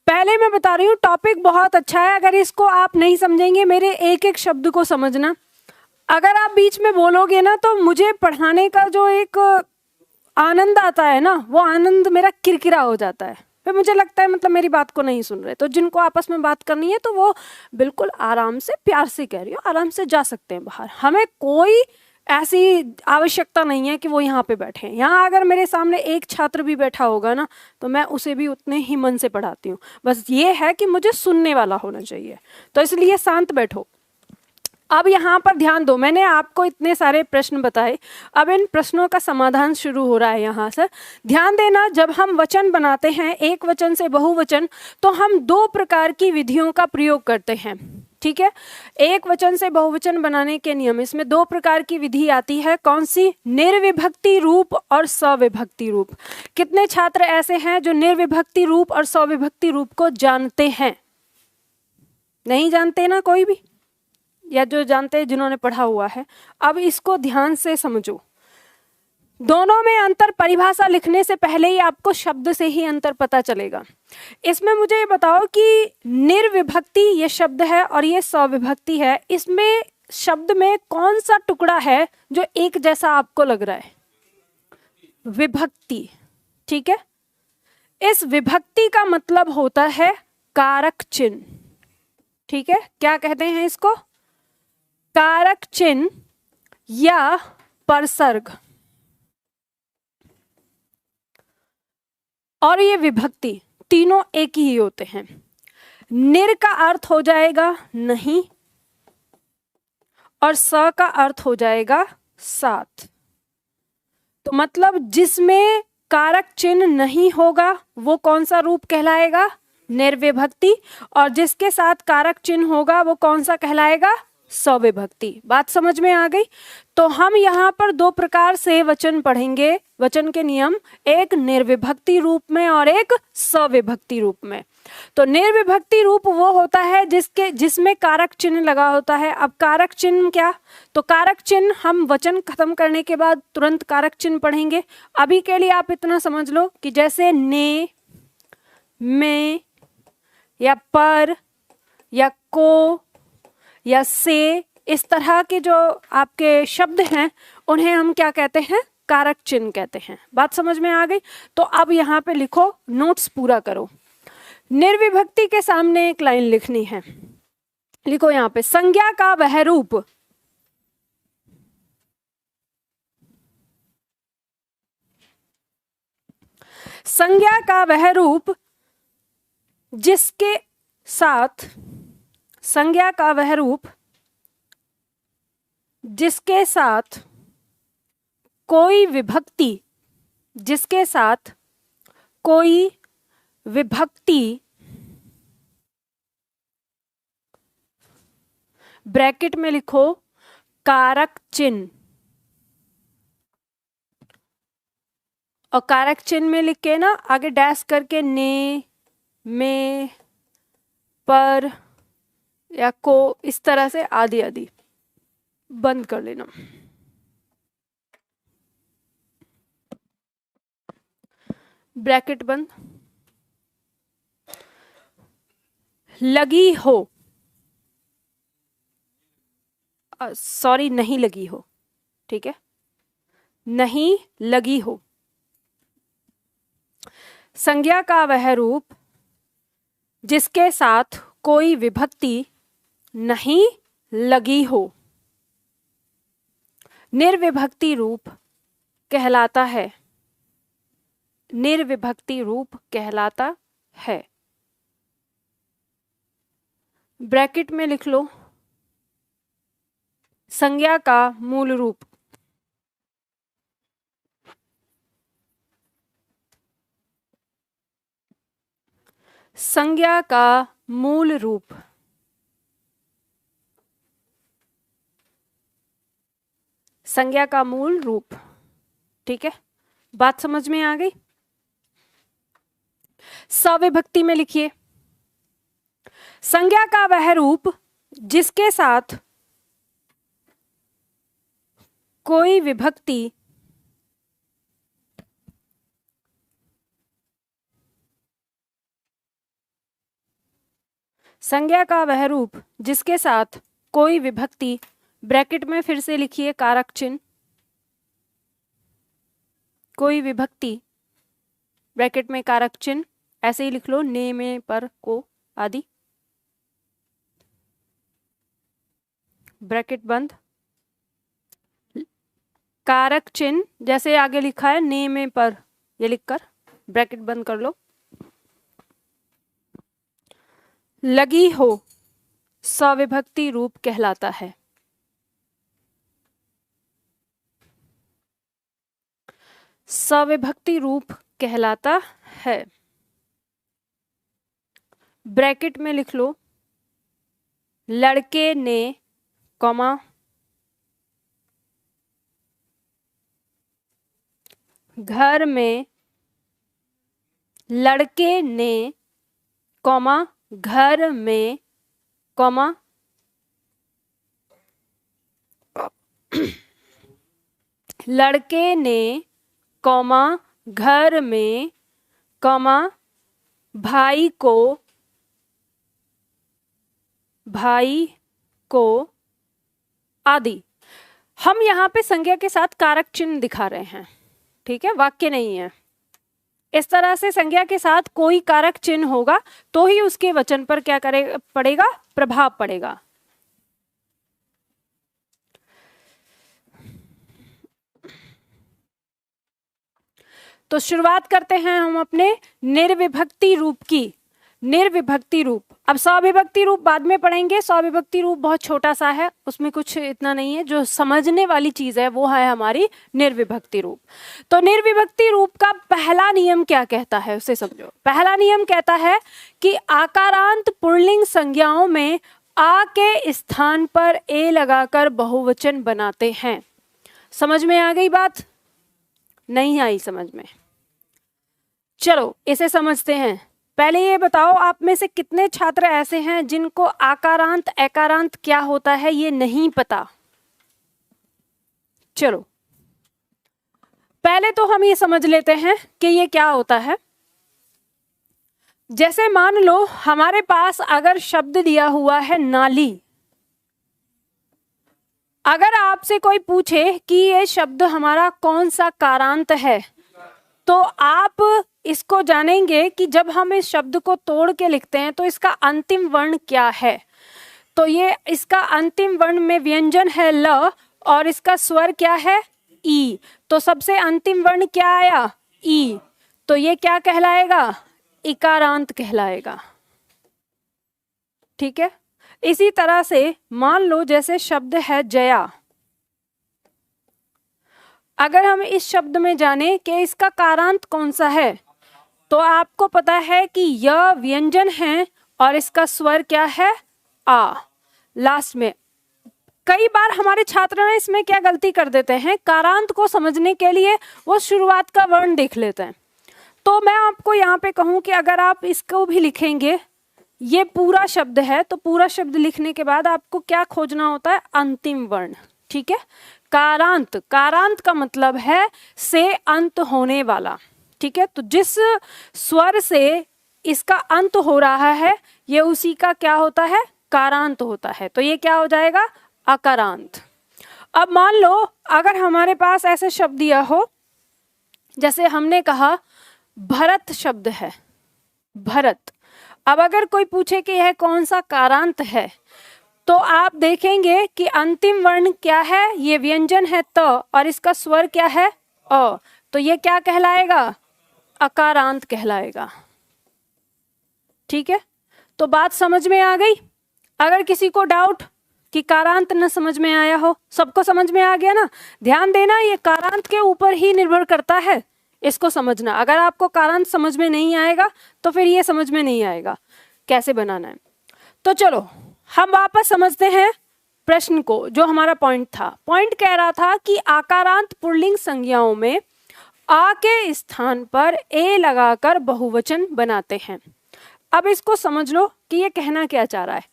पहले मैं बता रही हूँ टॉपिक बहुत अच्छा है, अगर इसको आप नहीं समझेंगे, मेरे एक एक शब्द को समझना। अगर आप बीच में बोलोगे ना तो मुझे पढ़ाने का जो एक आनंद आता है ना, वो आनंद मेरा किरकिरा हो जाता है। फिर मुझे लगता है मतलब मेरी बात को नहीं सुन रहे। तो जिनको आपस में बात करनी है तो वो बिल्कुल आराम से, प्यार से कह रही हो, आराम से जा सकते हैं बाहर। हमें कोई ऐसी आवश्यकता नहीं है कि वो यहाँ पे बैठे हैं। यहाँ अगर मेरे सामने एक छात्र भी बैठा होगा ना तो मैं उसे भी उतने ही मन से पढ़ाती हूँ। बस ये है कि मुझे सुनने वाला होना चाहिए, तो इसलिए शांत बैठो। अब यहाँ पर ध्यान दो, मैंने आपको इतने सारे प्रश्न बताए, अब इन प्रश्नों का समाधान शुरू हो रहा है यहाँ से। ध्यान देना, जब हम वचन बनाते हैं एक वचन से बहुवचन, तो हम दो प्रकार की विधियों का प्रयोग करते हैं। ठीक है, एक वचन से बहुवचन बनाने के नियम, इसमें दो प्रकार की विधि आती है। कौन सी? निर्विभक्ति रूप और सविभक्ति रूप। कितने छात्र ऐसे हैं जो निर्विभक्ति रूप और सविभक्ति रूप को जानते हैं? नहीं जानते ना कोई भी, या जो जानते हैं जिन्होंने पढ़ा हुआ है। अब इसको ध्यान से समझो, दोनों में अंतर परिभाषा लिखने से पहले ही आपको शब्द से ही अंतर पता चलेगा। इसमें मुझे ये बताओ कि निर्विभक्ति ये शब्द है और ये सविभक्ति है, इसमें शब्द में कौन सा टुकड़ा है जो एक जैसा आपको लग रहा है? विभक्ति। ठीक है, इस विभक्ति का मतलब होता है कारक चिन्ह। ठीक है, क्या कहते हैं इसको? कारक चिन्ह या परसर्ग। और ये विभक्ति तीनों एक ही होते हैं। निर का अर्थ हो जाएगा नहीं, और स का अर्थ हो जाएगा साथ। तो मतलब जिसमें कारक चिन्ह नहीं होगा वो कौन सा रूप कहलाएगा? निर्विभक्ति। और जिसके साथ कारक चिन्ह होगा वो कौन सा कहलाएगा? सविभक्ति। बात समझ में आ गई? तो हम यहाँ पर दो प्रकार से वचन पढ़ेंगे, वचन के नियम, एक निर्विभक्ति रूप में और एक सविभक्ति रूप में। तो निर्विभक्ति रूप वो होता है जिसमें कारक चिन्ह लगा होता है। अब कारक चिन्ह क्या? तो कारक चिन्ह हम वचन खत्म करने के बाद तुरंत कारक चिन्ह पढ़ेंगे। अभी के लिए आप इतना समझ लो कि जैसे ने, में, या पर, या को, या से, इस तरह के जो आपके शब्द हैं उन्हें हम क्या कहते हैं? कारक चिन्ह कहते हैं। बात समझ में आ गई? तो अब यहाँ पे लिखो, नोट्स पूरा करो। निर्विभक्ति के सामने एक लाइन लिखनी है, लिखो यहाँ पे, संज्ञा का वह रूप संज्ञा का वह रूप जिसके साथ, संज्ञा का वह रूप जिसके साथ कोई विभक्ति, जिसके साथ कोई विभक्ति, ब्रैकेट में लिखो कारक चिन्ह, और कारक चिन्ह में लिख के ना आगे डैश करके ने, में, पर या को, इस तरह से आदि आदि बंद कर लेना। ब्रैकेट बंद, लगी हो, सॉरी नहीं लगी हो, ठीक है, नहीं लगी हो। संज्ञा का वह रूप जिसके साथ कोई विभक्ति नहीं लगी हो निर्विभक्ति रूप कहलाता है, निर्विभक्ति रूप कहलाता है। ब्रैकेट में लिख लो संज्ञा का मूल रूप, संज्ञा का मूल रूप, संज्ञा का मूल रूप, ठीक है, बात समझ में आ गई। सविभक्ति में लिखिए संज्ञा का वह रूप जिसके साथ कोई विभक्ति संज्ञा का वह रूप जिसके साथ कोई विभक्ति, ब्रैकेट में फिर से लिखिए कारक चिन्ह, कोई विभक्ति, ब्रैकेट में कारक चिन्ह, ऐसे ही लिख लो ने में पर को आदि, ब्रैकेट बंद, कारक चिन्ह जैसे आगे लिखा है ने में पर, ये लिखकर ब्रैकेट बंद कर लो। लगी हो सविभक्ति रूप कहलाता है। सविभक्ति रूप कहलाता है। ब्रैकेट में लिख लो लड़के ने कॉमा घर में, लड़के ने कॉमा घर में कॉमा लड़के ने कॉमा घर में कॉमा भाई को आदि। हम यहाँ पे संज्ञा के साथ कारक चिन्ह दिखा रहे हैं, ठीक है, वाक्य नहीं है। इस तरह से संज्ञा के साथ कोई कारक चिन्ह होगा तो ही उसके वचन पर क्या पड़ेगा, प्रभाव पड़ेगा। तो शुरुआत करते हैं हम अपने निर्विभक्ति रूप की। निर्विभक्ति रूप, अब सविभक्ति रूप बाद में पढ़ेंगे। सविभक्ति रूप बहुत छोटा सा है, उसमें कुछ इतना नहीं है, जो समझने वाली चीज है वो है हमारी निर्विभक्ति रूप। तो निर्विभक्ति रूप का पहला नियम क्या कहता है उसे समझो। पहला नियम कहता है कि आकारांत पुल्लिंग संज्ञाओं में आ के स्थान पर ए लगाकर बहुवचन बनाते हैं। समझ में आ गई बात? नहीं आई समझ में? चलो इसे समझते हैं। पहले ये बताओ आप में से कितने छात्र ऐसे हैं जिनको आकारांत एकारांत क्या होता है ये नहीं पता? चलो पहले तो हम ये समझ लेते हैं कि ये क्या होता है। जैसे मान लो हमारे पास अगर शब्द दिया हुआ है नाली, अगर आपसे कोई पूछे कि ये शब्द हमारा कौन सा कारांत है, तो आप इसको जानेंगे कि जब हम इस शब्द को तोड़ के लिखते हैं तो इसका अंतिम वर्ण क्या है। तो ये इसका अंतिम वर्ण में व्यंजन है ल और इसका स्वर क्या है ई। तो सबसे अंतिम वर्ण क्या आया? ई। तो ये क्या कहलाएगा? इकारांत कहलाएगा। ठीक है। इसी तरह से मान लो जैसे शब्द है जया, अगर हम इस शब्द में जाने कि इसका कारांत कौन सा है, तो आपको पता है कि यह व्यंजन है और इसका स्वर क्या है? आ लास्ट में। कई बार हमारे छात्र ना इसमें क्या गलती कर देते हैं, कारांत को समझने के लिए वो शुरुआत का वर्ण देख लेते हैं। तो मैं आपको यहाँ पे कहूँ कि अगर आप इसको भी लिखेंगे, ये पूरा शब्द है, तो पूरा शब्द लिखने के बाद आपको क्या खोजना होता है? अंतिम वर्ण। ठीक है। कारांत, कारांत का मतलब है से अंत होने वाला। ठीक है, तो जिस स्वर से इसका अंत हो रहा है ये उसी का क्या होता है, कारांत होता है। तो ये क्या हो जाएगा, अकारांत। अब मान लो अगर हमारे पास ऐसे शब्द दिया हो, जैसे हमने कहा भरत शब्द है, भरत। अब अगर कोई पूछे कि यह कौन सा कारांत है, तो आप देखेंगे कि अंतिम वर्ण क्या है, ये व्यंजन है त, और इसका स्वर क्या है, अ। तो ये क्या कहलाएगा, अकारांत कहलाएगा। ठीक है, तो बात समझ में आ गई। अगर किसी को डाउट कि कारांत न समझ में आया हो, सबको समझ में आ गया ना। ध्यान देना, ये कारांत के ऊपर ही निर्भर करता है, इसको समझना। अगर आपको कारांत समझ में नहीं आएगा तो फिर ये समझ में नहीं आएगा कैसे बनाना है। तो चलो हम वापस समझते हैं प्रश्न को, जो हमारा पॉइंट था। पॉइंट कह रहा था कि आकारांत पुल्लिंग संज्ञाओं में आ के स्थान पर ए लगाकर बहुवचन बनाते हैं। अब इसको समझ लो कि ये कहना क्या चाह रहा है।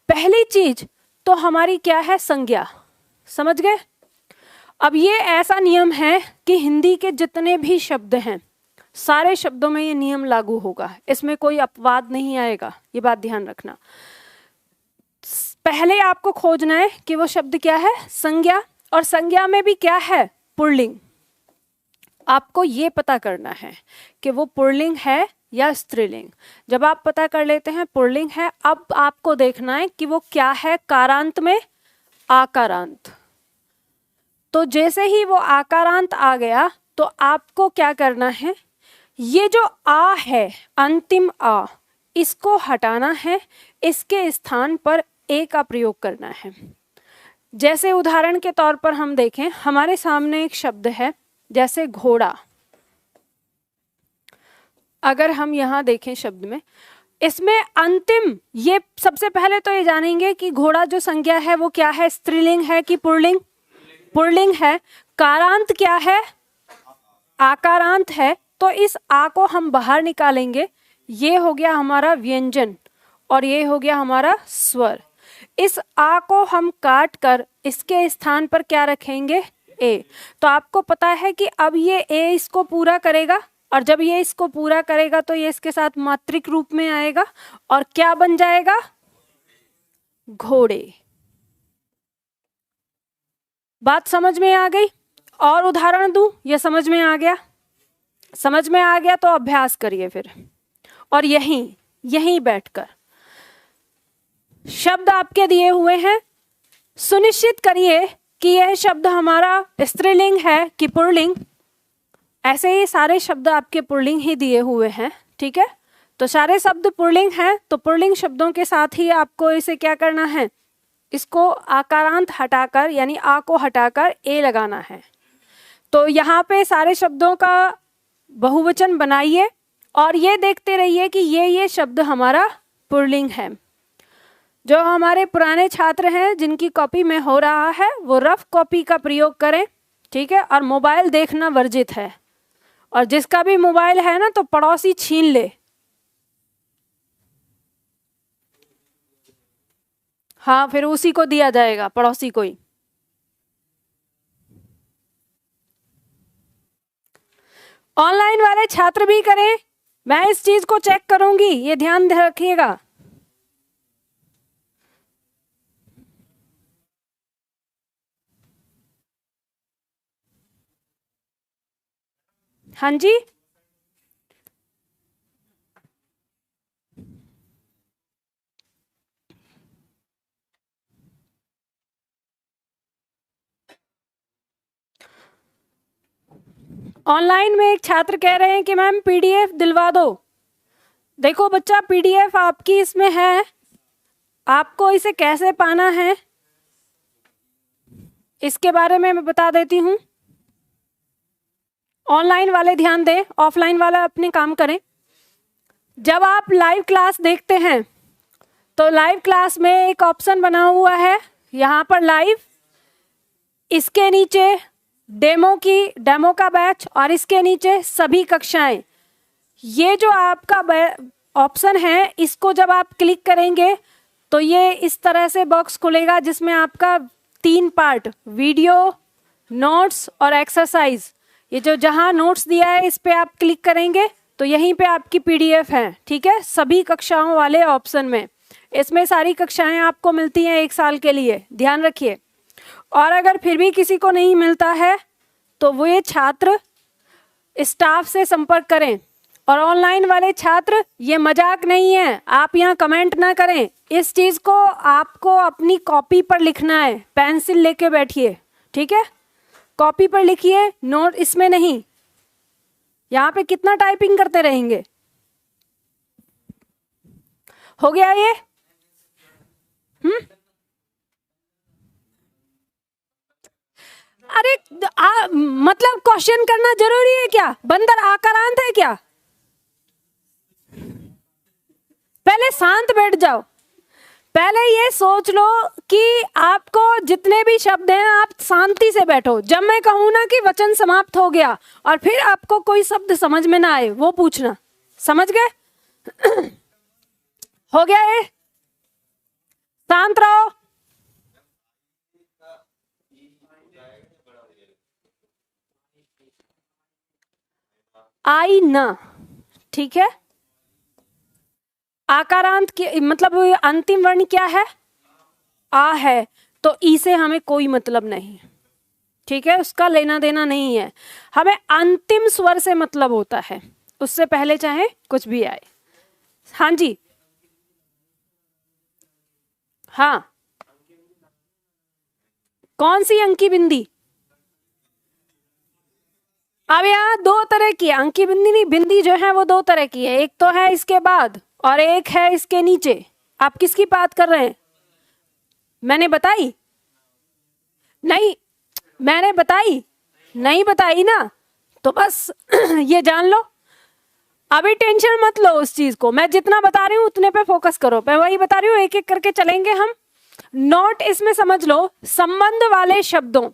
पहली चीज तो हमारी क्या है, संज्ञा। समझ गए। अब ये ऐसा नियम है कि हिंदी के जितने भी शब्द हैं सारे शब्दों में ये नियम लागू होगा, इसमें कोई अपवाद नहीं आएगा, ये बात ध्यान रखना। पहले आपको खोजना है कि वो शब्द क्या है, संज्ञा, और संज्ञा में भी क्या है, पुल्लिंग। आपको ये पता करना है कि वो पुल्लिंग है या स्त्रीलिंग। जब आप पता कर लेते हैं पुल्लिंग है, अब आपको देखना है कि वो क्या है, कारांत में आकारांत। तो जैसे ही वो आकारांत आ गया तो आपको क्या करना है, ये जो आ है अंतिम आ, इसको हटाना है, इसके स्थान पर ए का प्रयोग करना है। जैसे उदाहरण के तौर पर हम देखें, हमारे सामने एक शब्द है जैसे घोड़ा। अगर हम यहाँ देखें शब्द में, इसमें अंतिम, ये सबसे पहले तो ये जानेंगे कि घोड़ा जो संज्ञा है वो क्या है, स्त्रीलिंग है कि पुल्लिंग, पुल्लिंग है। कारांत क्या है, आकारांत है। तो इस आ को हम बाहर निकालेंगे, ये हो गया हमारा व्यंजन और ये हो गया हमारा स्वर। इस आ को हम काट कर इसके स्थान पर क्या रखेंगे, ए। तो आपको पता है कि अब ये ए इसको पूरा करेगा, और जब ये इसको पूरा करेगा तो ये इसके साथ मात्रिक रूप में आएगा और क्या बन जाएगा, घोड़े। बात समझ में आ गई। और उदाहरण दूं, ये समझ में आ गया, समझ में आ गया तो अभ्यास करिए फिर, और यहीं बैठकर शब्द आपके दिए हुए हैं, सुनिश्चित करिए कि यह शब्द हमारा स्त्रीलिंग है कि पुल्लिंग। ऐसे ही सारे शब्द आपके पुल्लिंग ही दिए हुए हैं, ठीक है। तो सारे शब्द पुल्लिंग हैं, तो पुल्लिंग शब्दों के साथ ही आपको इसे क्या करना है, इसको आकारांत हटाकर यानी आ को हटाकर ए लगाना है। तो यहाँ पे सारे शब्दों का बहुवचन बनाइए और ये देखते रहिए कि ये शब्द हमारा पुल्लिंग है। जो हमारे पुराने छात्र हैं जिनकी कॉपी में हो रहा है वो रफ कॉपी का प्रयोग करें, ठीक है। और मोबाइल देखना वर्जित है, और जिसका भी मोबाइल है ना तो पड़ोसी छीन ले। हाँ, फिर उसी को दिया जाएगा, पड़ोसी को ही। ऑनलाइन वाले छात्र भी करें, मैं इस चीज को चेक करूंगी, ये ध्यान रखिएगा। हाँ जी, ऑनलाइन में एक छात्र कह रहे हैं कि मैम पीडीएफ दिलवा दो। देखो बच्चा, पीडीएफ आपकी इसमें है, आपको इसे कैसे पाना है इसके बारे में मैं बता देती हूँ। ऑनलाइन वाले ध्यान दें, ऑफलाइन वाला अपने काम करें। जब आप लाइव क्लास देखते हैं तो लाइव क्लास में एक ऑप्शन बना हुआ है यहाँ पर लाइव, इसके नीचे डेमो का बैच और इसके नीचे सभी कक्षाएं। ये जो आपका ऑप्शन है इसको जब आप क्लिक करेंगे तो ये इस तरह से बॉक्स खुलेगा जिसमें आपका 3 पार्ट वीडियो, नोट्स और एक्सरसाइज, ये जो जहां नोट्स दिया है इस पे आप क्लिक करेंगे तो यहीं पे आपकी पीडीएफ है, ठीक है, सभी कक्षाओं वाले ऑप्शन में। इसमें सारी कक्षाएं आपको मिलती हैं 1 साल के लिए, ध्यान रखिए। और अगर फिर भी किसी को नहीं मिलता है तो वो ये छात्र स्टाफ से संपर्क करें। और ऑनलाइन वाले छात्र, ये मजाक नहीं है, आप यहाँ कमेंट ना करें, इस चीज को आपको अपनी कॉपी पर लिखना है, पेंसिल लेके बैठिए, ठीक है, कॉपी पर लिखिए, नोट इसमें नहीं। यहाँ पे कितना टाइपिंग करते रहेंगे। हो गया ये? अरे मतलब क्वेश्चन करना जरूरी है क्या? बंदर आकारांत है क्या? पहले शांत बैठ जाओ। पहले ये सोच लो कि आपको जितने भी शब्द हैं आप शांति से बैठो। जब मैं कहूं ना कि वचन समाप्त हो गया और फिर आपको कोई शब्द समझ में ना आए, वो पूछना। समझ गए? हो गया ये? शांत रहो। आई ना, ठीक है। आकारांत के मतलब अंतिम वर्ण क्या है? आ है, तो ई से हमें कोई मतलब नहीं, ठीक है, उसका लेना देना नहीं है। हमें अंतिम स्वर से मतलब होता है, उससे पहले चाहे कुछ भी आए। हाँ जी, हाँ, कौन सी अंकी बिंदी? अब यहाँ 2 तरह की अंकी बिंदी नहीं, बिंदी जो है वो 2 तरह की है। एक तो है इसके बाद और एक है इसके नीचे। आप किसकी बात कर रहे हैं? मैंने बताई नहीं? मैंने बताई नहीं? बताई ना, तो बस ये जान लो। अभी टेंशन मत लो उस चीज को, मैं जितना बता रही हूँ उतने पे फोकस करो। मैं वही बता रही हूँ, एक एक करके चलेंगे हम। नोट इसमें समझ लो, संबंध वाले शब्दों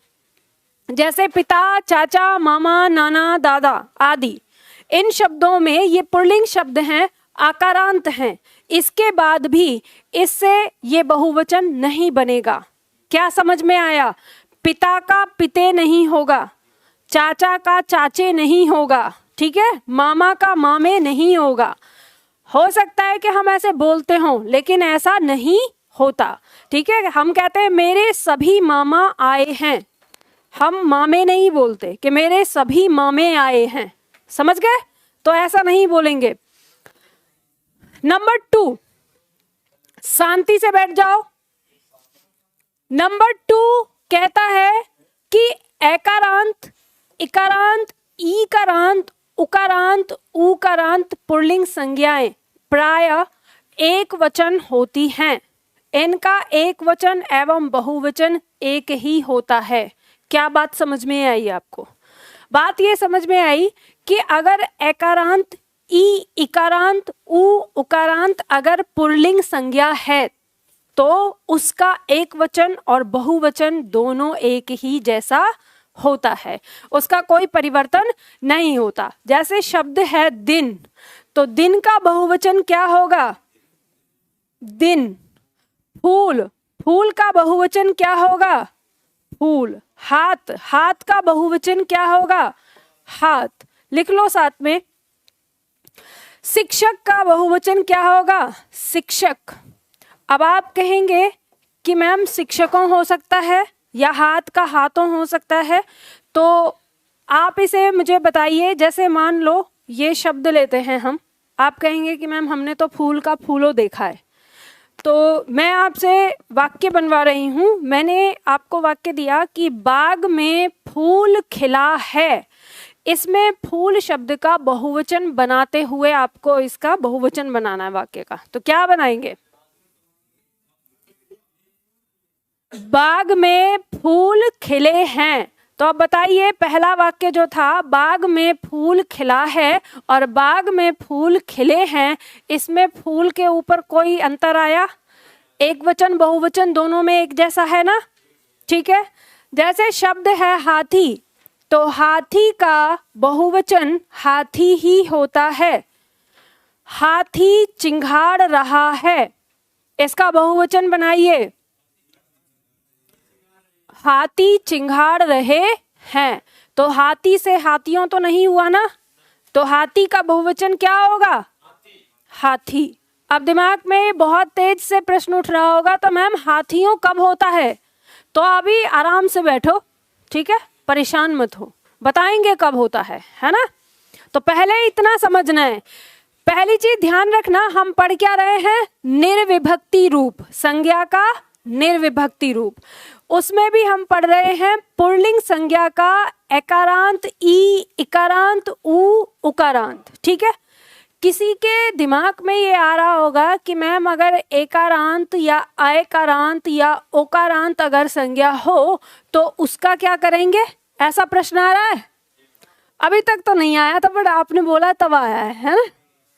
जैसे पिता, चाचा, मामा, नाना, दादा आदि, इन शब्दों में ये पुल्लिंग शब्द हैं, आकारांत हैं। इसके बाद भी इससे ये बहुवचन नहीं बनेगा। क्या समझ में आया? पिता का पिते नहीं होगा, चाचा का चाचे नहीं होगा, ठीक है, मामा का मामे नहीं होगा। हो सकता है कि हम ऐसे बोलते हों, लेकिन ऐसा नहीं होता, ठीक है। हम कहते हैं मेरे सभी मामा आए हैं, हम मामे नहीं बोलते कि मेरे सभी मामे आए हैं। समझ गए? तो ऐसा नहीं बोलेंगे। नंबर 2, शांति से बैठ जाओ। नंबर 2 कहता है कि एकारांत, इकारांत, ईकारांत, उकारांत, ऊकारांत पुल्लिंग संज्ञाएं प्रायः एक वचन होती हैं। इनका एक वचन एवं बहुवचन एक ही होता है। क्या बात समझ में आई आपको? बात ये समझ में आई कि अगर एकारांत, ई, इकारांत, उ, उकारांत अगर पुल्लिंग संज्ञा है तो उसका एक वचन और बहुवचन दोनों एक ही जैसा होता है, उसका कोई परिवर्तन नहीं होता। जैसे शब्द है दिन, तो दिन का बहुवचन क्या होगा? दिन। फूल, फूल का बहुवचन क्या होगा? फूल। हाथ, हाथ का बहुवचन क्या होगा? हाथ। लिख लो साथ में। शिक्षक का बहुवचन क्या होगा? शिक्षक। अब आप कहेंगे कि मैम शिक्षकों हो सकता है या हाथ का हाथों हो सकता है, तो आप इसे मुझे बताइए। जैसे मान लो ये शब्द लेते हैं हम, आप कहेंगे कि मैम हमने तो फूल का फूलों देखा है, तो मैं आपसे वाक्य बनवा रही हूँ। मैंने आपको वाक्य दिया कि बाग में फूल खिला है, इसमें फूल शब्द का बहुवचन बनाते हुए आपको इसका बहुवचन बनाना है वाक्य का। तो क्या बनाएंगे? बाग में फूल खिले हैं। तो अब बताइए, पहला वाक्य जो था बाग में फूल खिला है और बाग में फूल खिले हैं, इसमें फूल के ऊपर कोई अंतर आया? एक वचन बहुवचन दोनों में एक जैसा है ना, ठीक है। जैसे शब्द है हाथी, तो हाथी का बहुवचन हाथी ही होता है। हाथी चिंघाड़ रहा है, इसका बहुवचन बनाइए। हाथी चिंघाड़ रहे हैं। तो हाथी से हाथियों तो नहीं हुआ ना, तो हाथी का बहुवचन क्या होगा? हाथी। अब दिमाग में बहुत तेज से प्रश्न उठ रहा होगा, तो मैम हाथियों कब होता है? तो अभी आराम से बैठो, ठीक है, परेशान मत हो, बताएंगे कब होता है ना। तो पहले इतना समझना है। पहली चीज ध्यान रखना, हम पढ़ क्या रहे हैं? निर्विभक्ति रूप, संज्ञा का निर्विभक्ति रूप। उसमें भी हम पढ़ रहे हैं पुल्लिंग संज्ञा का एकारांत ई, इकारांत उ, उकारांत, ठीक है। किसी के दिमाग में ये आ रहा होगा कि मैम अगर एकारांत या अकारांत या ओकारांत अगर संज्ञा हो तो उसका क्या करेंगे, ऐसा प्रश्न आ रहा है? अभी तक तो नहीं आया था, बट आपने बोला तब आया है ना।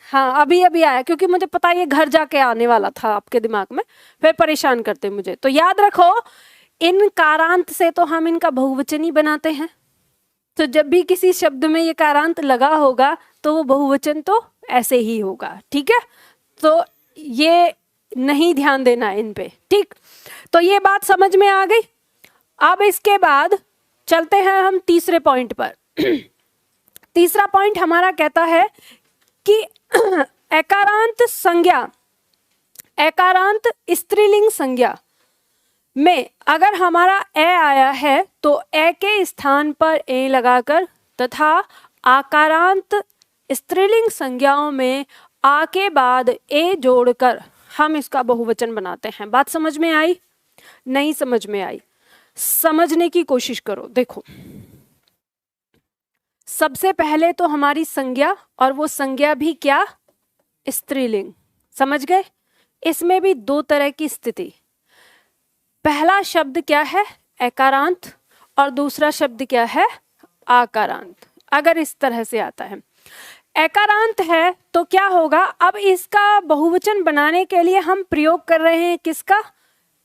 हाँ, अभी अभी आया, क्योंकि मुझे पता ये घर जाके आने वाला था आपके दिमाग में, फिर परेशान करते मुझे। तो याद रखो, इन कारांत से तो हम इनका बहुवचन ही बनाते हैं। तो जब भी किसी शब्द में ये कारांत लगा होगा तो वो बहुवचन तो ऐसे ही होगा, ठीक है। तो ये नहीं ध्यान देना इन पे, ठीक। तो ये बात समझ में आ गई। अब इसके बाद चलते हैं हम तीसरे पॉइंट पर। तीसरा पॉइंट हमारा कहता है कि एकारांत संज्ञा, एकारांत स्त्रीलिंग संज्ञा में अगर हमारा ए आया है तो ए के स्थान पर ए लगाकर, तथा आकारांत स्त्रीलिंग संज्ञाओं में आ के बाद ए जोड़कर हम इसका बहुवचन बनाते हैं। बात समझ में आई? नहीं समझ में आई? समझने की कोशिश करो। देखो, सबसे पहले तो हमारी संज्ञा, और वो संज्ञा भी क्या? स्त्रीलिंग। समझ गए? इसमें भी दो तरह की स्थिति। पहला शब्द क्या है? एकारांत, और दूसरा शब्द क्या है? आकारांत। अगर इस तरह से आता है, एकारांत है तो क्या होगा? अब इसका बहुवचन बनाने के लिए हम प्रयोग कर रहे हैं किसका?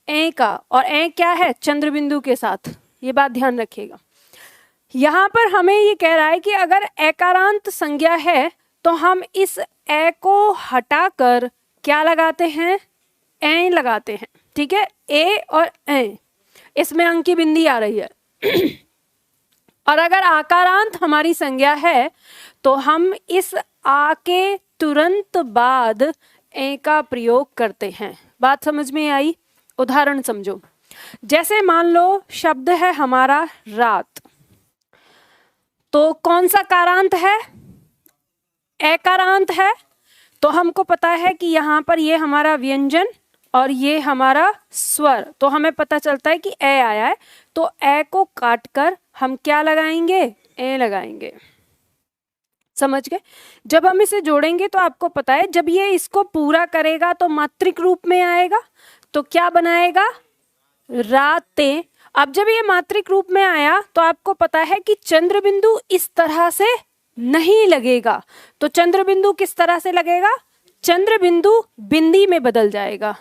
ए का। और ए क्या है? चंद्र बिंदु के साथ। ये बात ध्यान रखिएगा। यहाँ पर हमें ये कह रहा है कि अगर एकारांत संज्ञा है तो हम इस ए को हटाकर क्या लगाते हैं? ए लगाते हैं, ठीक है। ए और ए, इसमें अंक की बिंदी आ रही है। और अगर आकारांत हमारी संज्ञा है तो हम इस आ के तुरंत बाद ए का प्रयोग करते हैं। बात समझ में आई? उदाहरण समझो। जैसे मान लो शब्द है हमारा रात, तो कौन सा कारांत है? एकारांत है। तो हमको पता है कि यहाँ पर ये हमारा व्यंजन और ये हमारा स्वर, तो हमें पता चलता है कि ए आया है, तो ए को काटकर हम क्या लगाएंगे? ए लगाएंगे। समझ गए? जब हम इसे जोड़ेंगे तो आपको पता है जब ये इसको पूरा करेगा तो मात्रिक रूप में आएगा, तो क्या बनाएगा? रातें। अब जब ये मात्रिक रूप में आया तो आपको पता है कि चंद्र बिंदु इस तरह से नहीं लगेगा। तो चंद्र बिंदु किस तरह से लगेगा? चंद्र बिंदु बिंदी में बदल जाएगा।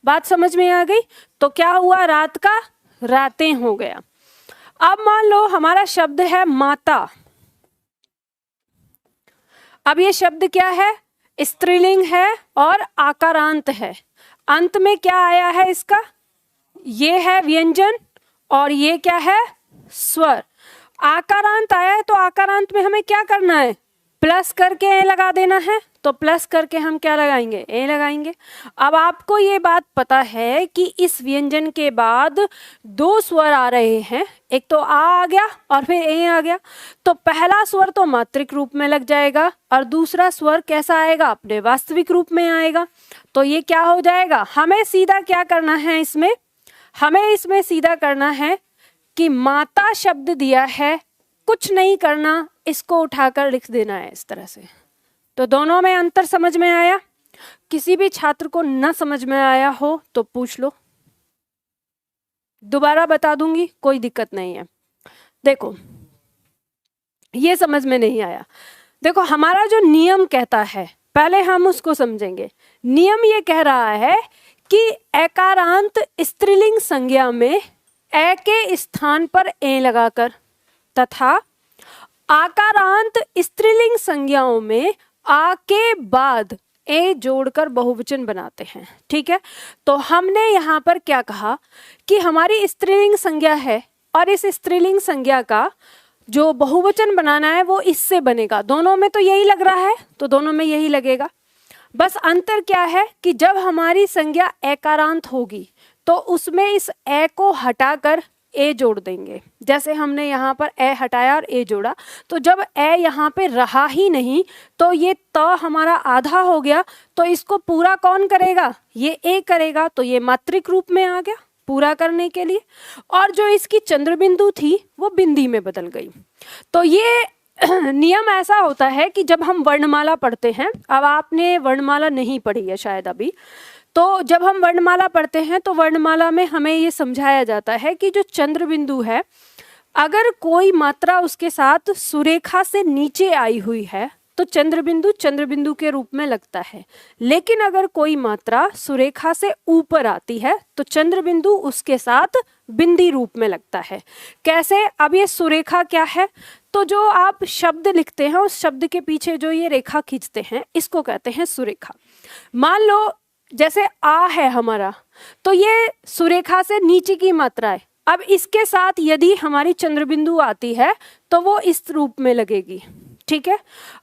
बात समझ में आ गई? तो क्या हुआ? रात का रातें हो गया। अब मान लो हमारा शब्द है माता। अब ये शब्द क्या है? स्त्रीलिंग है और आकारांत है। अंत में क्या आया है इसका? ये है व्यंजन और ये क्या है? स्वर। आकारांत आया है तो आकारांत में हमें क्या करना है? प्लस करके ए लगा देना है। तो प्लस करके हम क्या लगाएंगे? ए लगाएंगे। अब आपको ये बात पता है कि इस व्यंजन के बाद दो स्वर आ रहे हैं, एक तो आ गया और फिर ए आ गया। तो पहला स्वर तो मात्रिक रूप में लग जाएगा और दूसरा स्वर कैसा आएगा? अपने वास्तविक रूप में आएगा। तो ये क्या हो जाएगा? हमें सीधा क्या करना है इसमें? हमें इसमें सीधा करना है कि माता शब्द दिया है, कुछ नहीं करना, इसको उठाकर लिख देना है इस तरह से। तो दोनों में अंतर समझ में आया? किसी भी छात्र को न समझ में आया हो तो पूछ लो, दोबारा बता दूंगी, कोई दिक्कत नहीं है। देखो, ये समझ में नहीं आया। देखो, हमारा जो नियम कहता है, पहले हम उसको समझेंगे। नियम ये कह रहा है कि एकारांत स्त्रीलिंग संज्ञा में ए के स्थान पर ए लगाकर तथा आकारांत स्त्रीलिंग संज्ञाओं में आ के बाद ए जोड़कर बहुवचन बनाते हैं। ठीक है, तो हमने यहाँ पर क्या कहा कि हमारी स्त्रीलिंग संज्ञा है और इस स्त्रीलिंग संज्ञा का जो बहुवचन बनाना है वो इससे बनेगा। दोनों में तो यही लग रहा है तो दोनों में यही लगेगा। बस अंतर क्या है कि जब हमारी संज्ञा एकारांत होगी तो उसमें इस ए को हटाकर ए जोड़ देंगे। जैसे हमने यहाँ पर ए हटाया और ए जोड़ा, तो जब ए यहाँ पे रहा ही नहीं तो ये त हमारा आधा हो गया, तो इसको पूरा कौन करेगा? ये ए करेगा। तो ये मात्रिक रूप में आ गया पूरा करने के लिए, और जो इसकी चंद्र बिंदु थी वो बिंदी में बदल गई। तो ये नियम ऐसा होता है कि जब हम वर्णमाला पढ़ते हैं, अब आपने वर्णमाला नहीं पढ़ी है शायद अभी, तो जब हम वर्णमाला पढ़ते हैं तो वर्णमाला में हमें ये समझाया जाता है कि जो चंद्र बिंदु है, अगर कोई मात्रा उसके साथ सुरेखा से नीचे आई हुई है तो चंद्र बिंदु के रूप में लगता है, लेकिन अगर कोई मात्रा सुरेखा से ऊपर आती है तो चंद्र बिंदु उसके साथ बिंदी रूप में लगता है। कैसे? अब ये सुरेखा क्या है? तो जो आप शब्द लिखते हैं उस शब्द के पीछे जो ये रेखा खींचते हैं इसको कहते हैं सुरेखा। मान लो जैसे आ है हमारा, तो ये सुरेखा से नीचे की मात्रा है। अब इसके साथ यदि हमारी चंद्र बिंदु आती है तो वो इस रूप में लगेगी, ठीक है।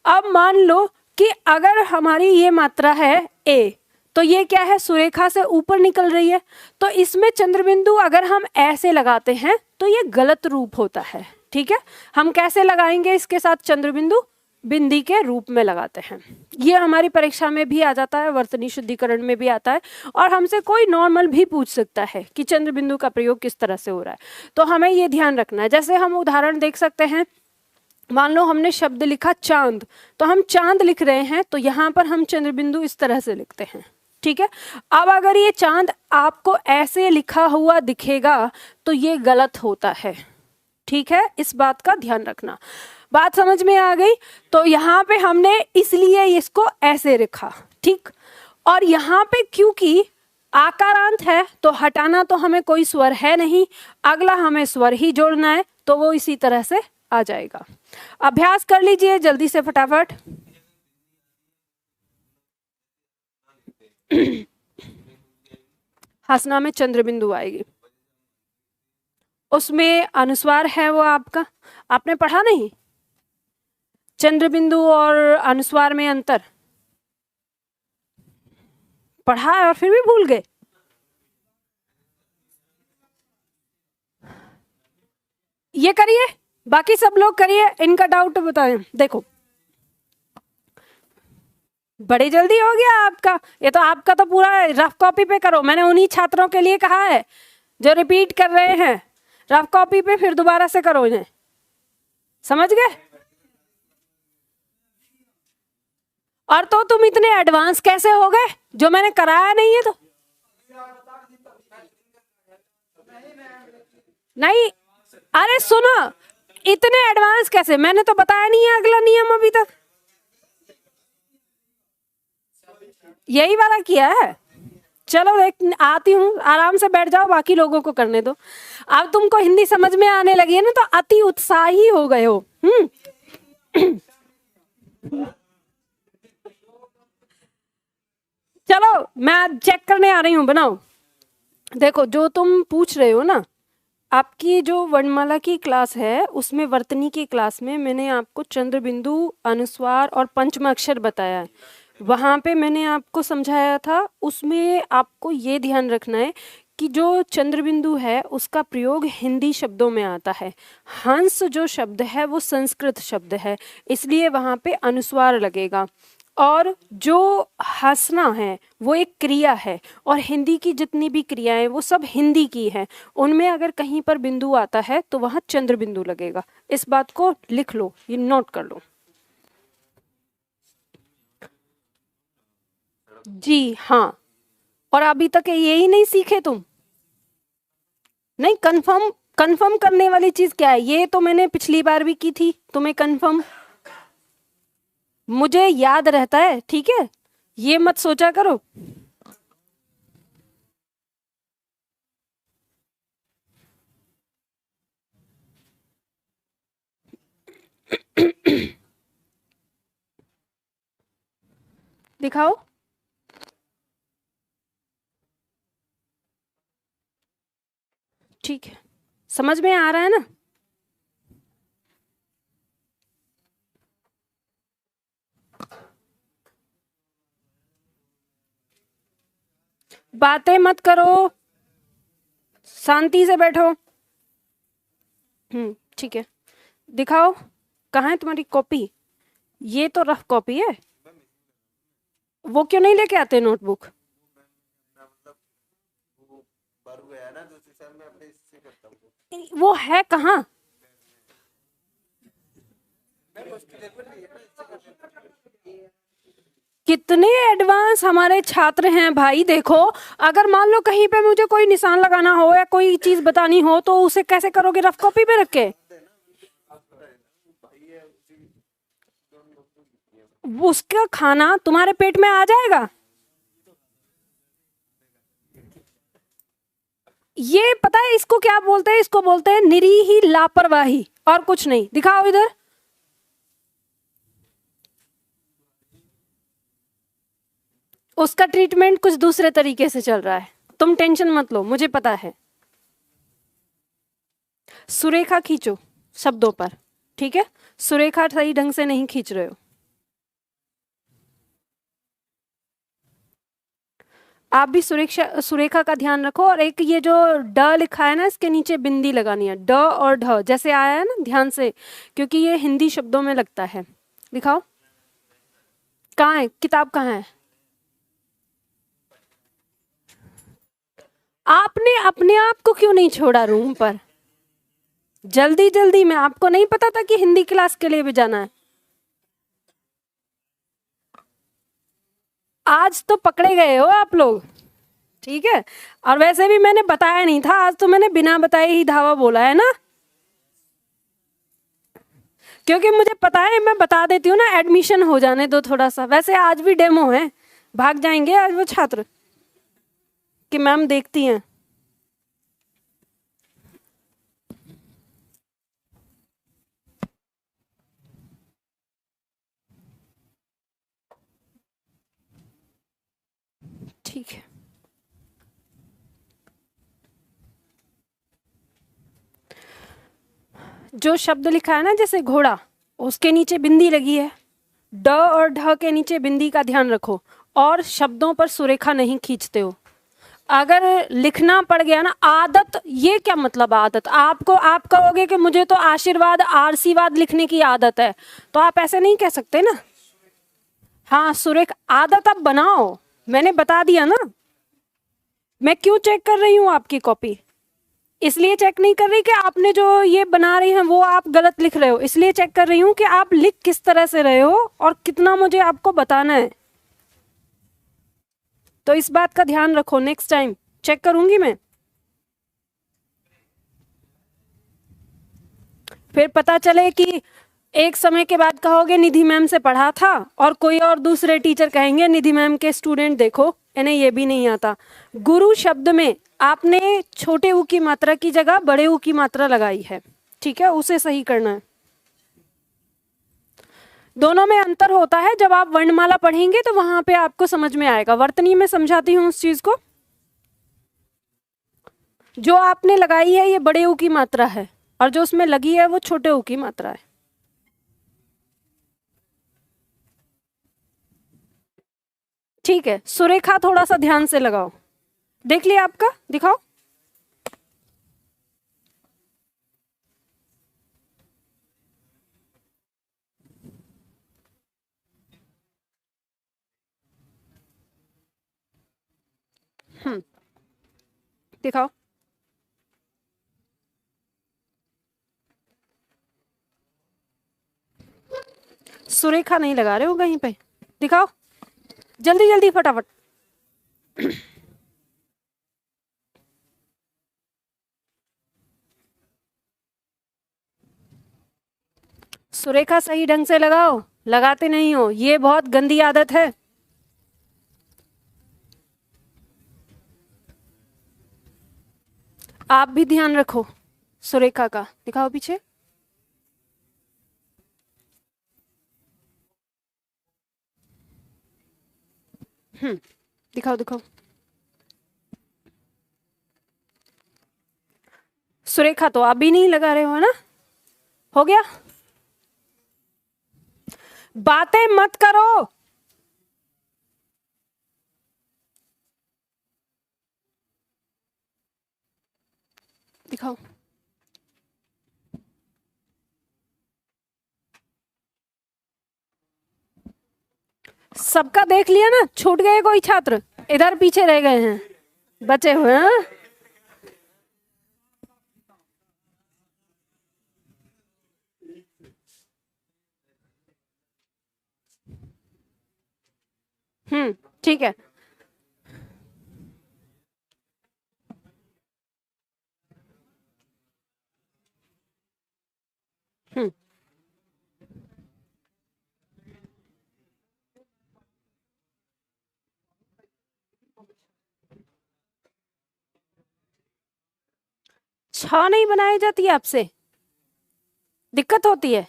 अब मान लो कि अगर हमारी ये मात्रा है ए, तो ये क्या है? सुरेखा से ऊपर निकल रही है, तो इसमें चंद्र बिंदु अगर हम ऐसे लगाते हैं तो ये गलत रूप होता है, ठीक है। हम कैसे लगाएंगे इसके साथ चंद्र बिंदु? बिंदी के रूप में लगाते हैं। ये हमारी परीक्षा में भी आ जाता है, वर्तनी शुद्धिकरण में भी आता है, और हमसे कोई नॉर्मल भी पूछ सकता है कि चंद्र बिंदु का प्रयोग किस तरह से हो रहा है। तो हमें ये ध्यान रखना है। जैसे हम उदाहरण देख सकते हैं, मान लो हमने शब्द लिखा चांद, तो हम चांद लिख रहे हैं तो यहाँ पर हम चंद्र बिंदु इस तरह से लिखते हैं, ठीक है। अब अगर ये चांद आपको ऐसे लिखा हुआ दिखेगा तो ये गलत होता है, ठीक है। इस बात का ध्यान रखना। बात समझ में आ गई? तो यहाँ पे हमने इसलिए इसको ऐसे लिखा, ठीक। और यहाँ पे क्योंकि आकारांत है तो हटाना तो हमें कोई स्वर है नहीं, अगला हमें स्वर ही जोड़ना है, तो वो इसी तरह से आ जाएगा। अभ्यास कर लीजिए जल्दी से फटाफट। हंसना में चंद्र बिंदु आएगी, उसमें अनुस्वार है वो आपका, आपने पढ़ा नहीं? चंद्र बिंदु और अनुस्वार में अंतर पढ़ा है और फिर भी भूल गए? ये करिए, बाकी सब लोग करिए, इनका डाउट बताएं। देखो बड़ी जल्दी हो गया आपका, ये तो आपका तो पूरा रफ कॉपी पे करो। मैंने उन्हीं छात्रों के लिए कहा है जो रिपीट कर रहे हैं, रफ कॉपी पे फिर दोबारा से करो इन्हें, समझ गए? और तो तुम इतने एडवांस कैसे हो गए? जो मैंने कराया नहीं है तो नहीं। अरे सुनो, इतने एडवांस कैसे? मैंने तो बताया नहीं है अगला नियम अभी तक, यही वाला किया है। चलो देख आती हूँ, आराम से बैठ जाओ, बाकी लोगों को करने दो। अब तुमको हिंदी समझ में आने लगी है ना, तो अति उत्साही हो गए हो। चलो मैं चेक करने आ रही हूँ, बनाओ। देखो जो तुम पूछ रहे हो ना, आपकी जो वर्णमाला की क्लास है उसमें वर्तनी की क्लास में मैंने आपको चंद्र बिंदु, अनुस्वार और पंचम अक्षर बताया है। वहाँ पे मैंने आपको समझाया था, उसमें आपको ये ध्यान रखना है कि जो चंद्र बिंदु है उसका प्रयोग हिंदी शब्दों में आता है। हंस जो शब्द है वो संस्कृत शब्द है, इसलिए वहाँ पे अनुस्वार लगेगा। और जो हंसना है वो एक क्रिया है, और हिंदी की जितनी भी क्रियाएं वो सब हिंदी की हैं, उनमें अगर कहीं पर बिंदु आता है तो वहाँ चंद्र बिंदु लगेगा। इस बात को लिख लो, ये नोट कर लो। जी हाँ, और अभी तक यही नहीं सीखे तुम? नहीं, कंफर्म कंफर्म करने वाली चीज क्या है? ये तो मैंने पिछली बार भी की थी, तुम्हें कंफर्म मुझे याद रहता है, ठीक है, ये मत सोचा करो। दिखाओ। ठीक है, समझ में आ रहा है ना? बातें मत करो, शांति से बैठो। ठीक है, दिखाओ कहाँ है तुम्हारी कॉपी। ये तो रफ कॉपी है, वो क्यों नहीं लेके आते नोटबुक? वो है कहाँ? कितने एडवांस हमारे छात्र हैं भाई। देखो, अगर मान लो कहीं पे मुझे कोई निशान लगाना हो या कोई चीज बतानी हो तो उसे कैसे करोगे? रफ कॉपी पे रख के? उसका खाना तुम्हारे पेट में आ जाएगा? ये पता है इसको क्या बोलते हैं? इसको बोलते हैं निरीही लापरवाही, और कुछ नहीं। दिखाओ इधर। उसका ट्रीटमेंट कुछ दूसरे तरीके से चल रहा है, तुम टेंशन मत लो, मुझे पता है। सुरेखा खींचो शब्दों पर, ठीक है? सुरेखा सही ढंग से नहीं खींच रहे हो। आप भी सुरेखा का ध्यान रखो। और एक ये जो ड लिखा है ना, इसके नीचे बिंदी लगानी है। ड और ढ जैसे आया है ना, ध्यान से, क्योंकि ये हिंदी शब्दों में लगता है। दिखाओ कहाँ है किताब, कहाँ है? आपने अपने आप को क्यों नहीं छोड़ा रूम पर जल्दी जल्दी में? आपको नहीं पता था कि हिंदी क्लास के लिए भी जाना है? आज तो पकड़े गए हो आप लोग, ठीक है? और वैसे भी मैंने बताया नहीं था, आज तो मैंने बिना बताए ही धावा बोला है ना, क्योंकि मुझे पता है मैं बता देती हूँ ना, एडमिशन हो जाने दो थोड़ा सा। वैसे आज भी डेमो है, भाग जाएंगे आज वो छात्र कि मैम देखती हैं। ठीक है, जो शब्द लिखा है ना जैसे घोड़ा, उसके नीचे बिंदी लगी है। ड और ढ के नीचे बिंदी का ध्यान रखो, और शब्दों पर सुरेखा नहीं खींचते हो। अगर लिखना पड़ गया ना, आदत, ये क्या मतलब आदत? आपको आप कहोगे कि मुझे तो आशीर्वाद आरसीवाद लिखने की आदत है, तो आप ऐसे नहीं कह सकते ना। हाँ सुरेख, आदत आप बनाओ, मैंने बता दिया ना। मैं क्यों चेक कर रही हूँ आपकी कॉपी? इसलिए चेक नहीं कर रही कि आपने जो ये बना रही हैं वो आप गलत लिख रहे हो, इसलिए चेक कर रही हूँ कि आप लिख किस तरह से रहे हो और कितना मुझे आपको बताना है। तो इस बात का ध्यान रखो, नेक्स्ट टाइम चेक करूंगी मैं। फिर पता चले कि एक समय के बाद कहोगे निधि मैम से पढ़ा था, और कोई और दूसरे टीचर कहेंगे निधि मैम के स्टूडेंट देखो इन्हें ये भी नहीं आता। गुरु शब्द में आपने छोटे ऊ की मात्रा की जगह बड़े ऊ की मात्रा लगाई है, ठीक है? उसे सही करना है। दोनों में अंतर होता है, जब आप वर्णमाला पढ़ेंगे तो वहां पे आपको समझ में आएगा। वर्तनी में समझाती हूँ उस चीज को। जो आपने लगाई है ये बड़े ऊ की मात्रा है, और जो उसमें लगी है वो छोटे ऊ की मात्रा है। ठीक है, सुरेखा थोड़ा सा ध्यान से लगाओ। देख लिया आपका? दिखाओ। दिखाओ। सुरेखा नहीं लगा रहे हो कहीं पे? दिखाओ जल्दी जल्दी फटाफट। सुरेखा सही ढंग से लगाओ, लगाते नहीं हो, ये बहुत गंदी आदत है। आप भी ध्यान रखो सुरेखा का। दिखाओ पीछे। दिखाओ दिखाओ। सुरेखा तो आप भी नहीं लगा रहे हो ना? हो गया? बातें मत करो। दिखाओ। सबका देख लिया ना? छूट गए कोई छात्र? इधर पीछे रह गए हैं, बचे हुए हैं। ठीक है। हम्म छह नहीं बनाई जाती है, आपसे दिक्कत होती है?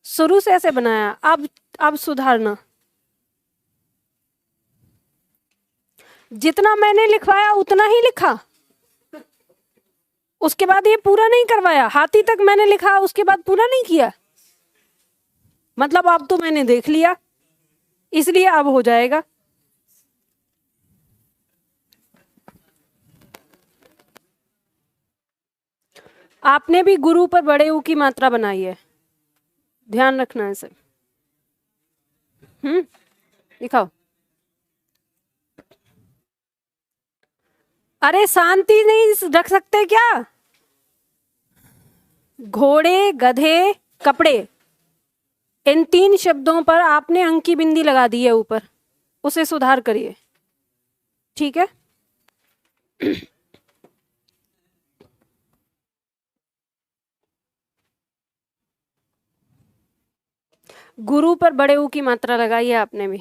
शुरू से ऐसे बनाया, अब सुधारना। जितना मैंने लिखवाया उतना ही लिखा, उसके बाद ये पूरा नहीं करवाया। हाथी तक मैंने लिखा, उसके बाद पूरा नहीं किया। मतलब अब तो मैंने देख लिया, इसलिए अब हो जाएगा। आपने भी गुरु पर बड़े ऊ की मात्रा बनाई है, ध्यान रखना है इसे। दिखाओ। अरे शांति नहीं रख सकते क्या? घोड़े, गधे, कपड़े, इन 3 शब्दों पर आपने अंक की बिंदी लगा दी है ऊपर, उसे सुधार करिए, ठीक है? गुरु पर बड़े ऊ की मात्रा लगाई है आपने भी।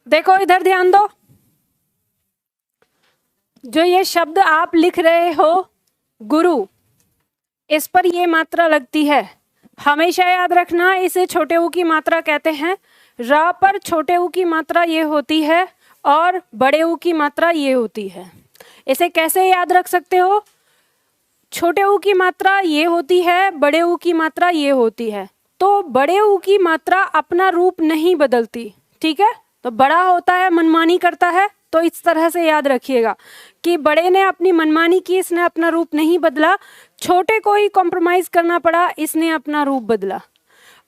देखो इधर ध्यान दो, जो ये शब्द आप लिख रहे हो गुरु, इस पर ये मात्रा लगती है। हमेशा याद रखना, इसे छोटे ऊ की मात्रा कहते हैं। र पर छोटे ऊ की मात्रा ये होती है और बड़े ऊ की मात्रा ये होती है। इसे कैसे याद रख सकते हो? छोटे ऊ की मात्रा ये होती है, बड़े ऊ की मात्रा ये होती है। तो बड़े ऊ की मात्रा अपना रूप नहीं बदलती, ठीक है? तो बड़ा होता है, मनमानी करता है, तो इस तरह से याद रखिएगा कि बड़े ने अपनी मनमानी की, इसने अपना रूप नहीं बदला। छोटे को ही कॉम्प्रोमाइज करना पड़ा, इसने अपना रूप बदला।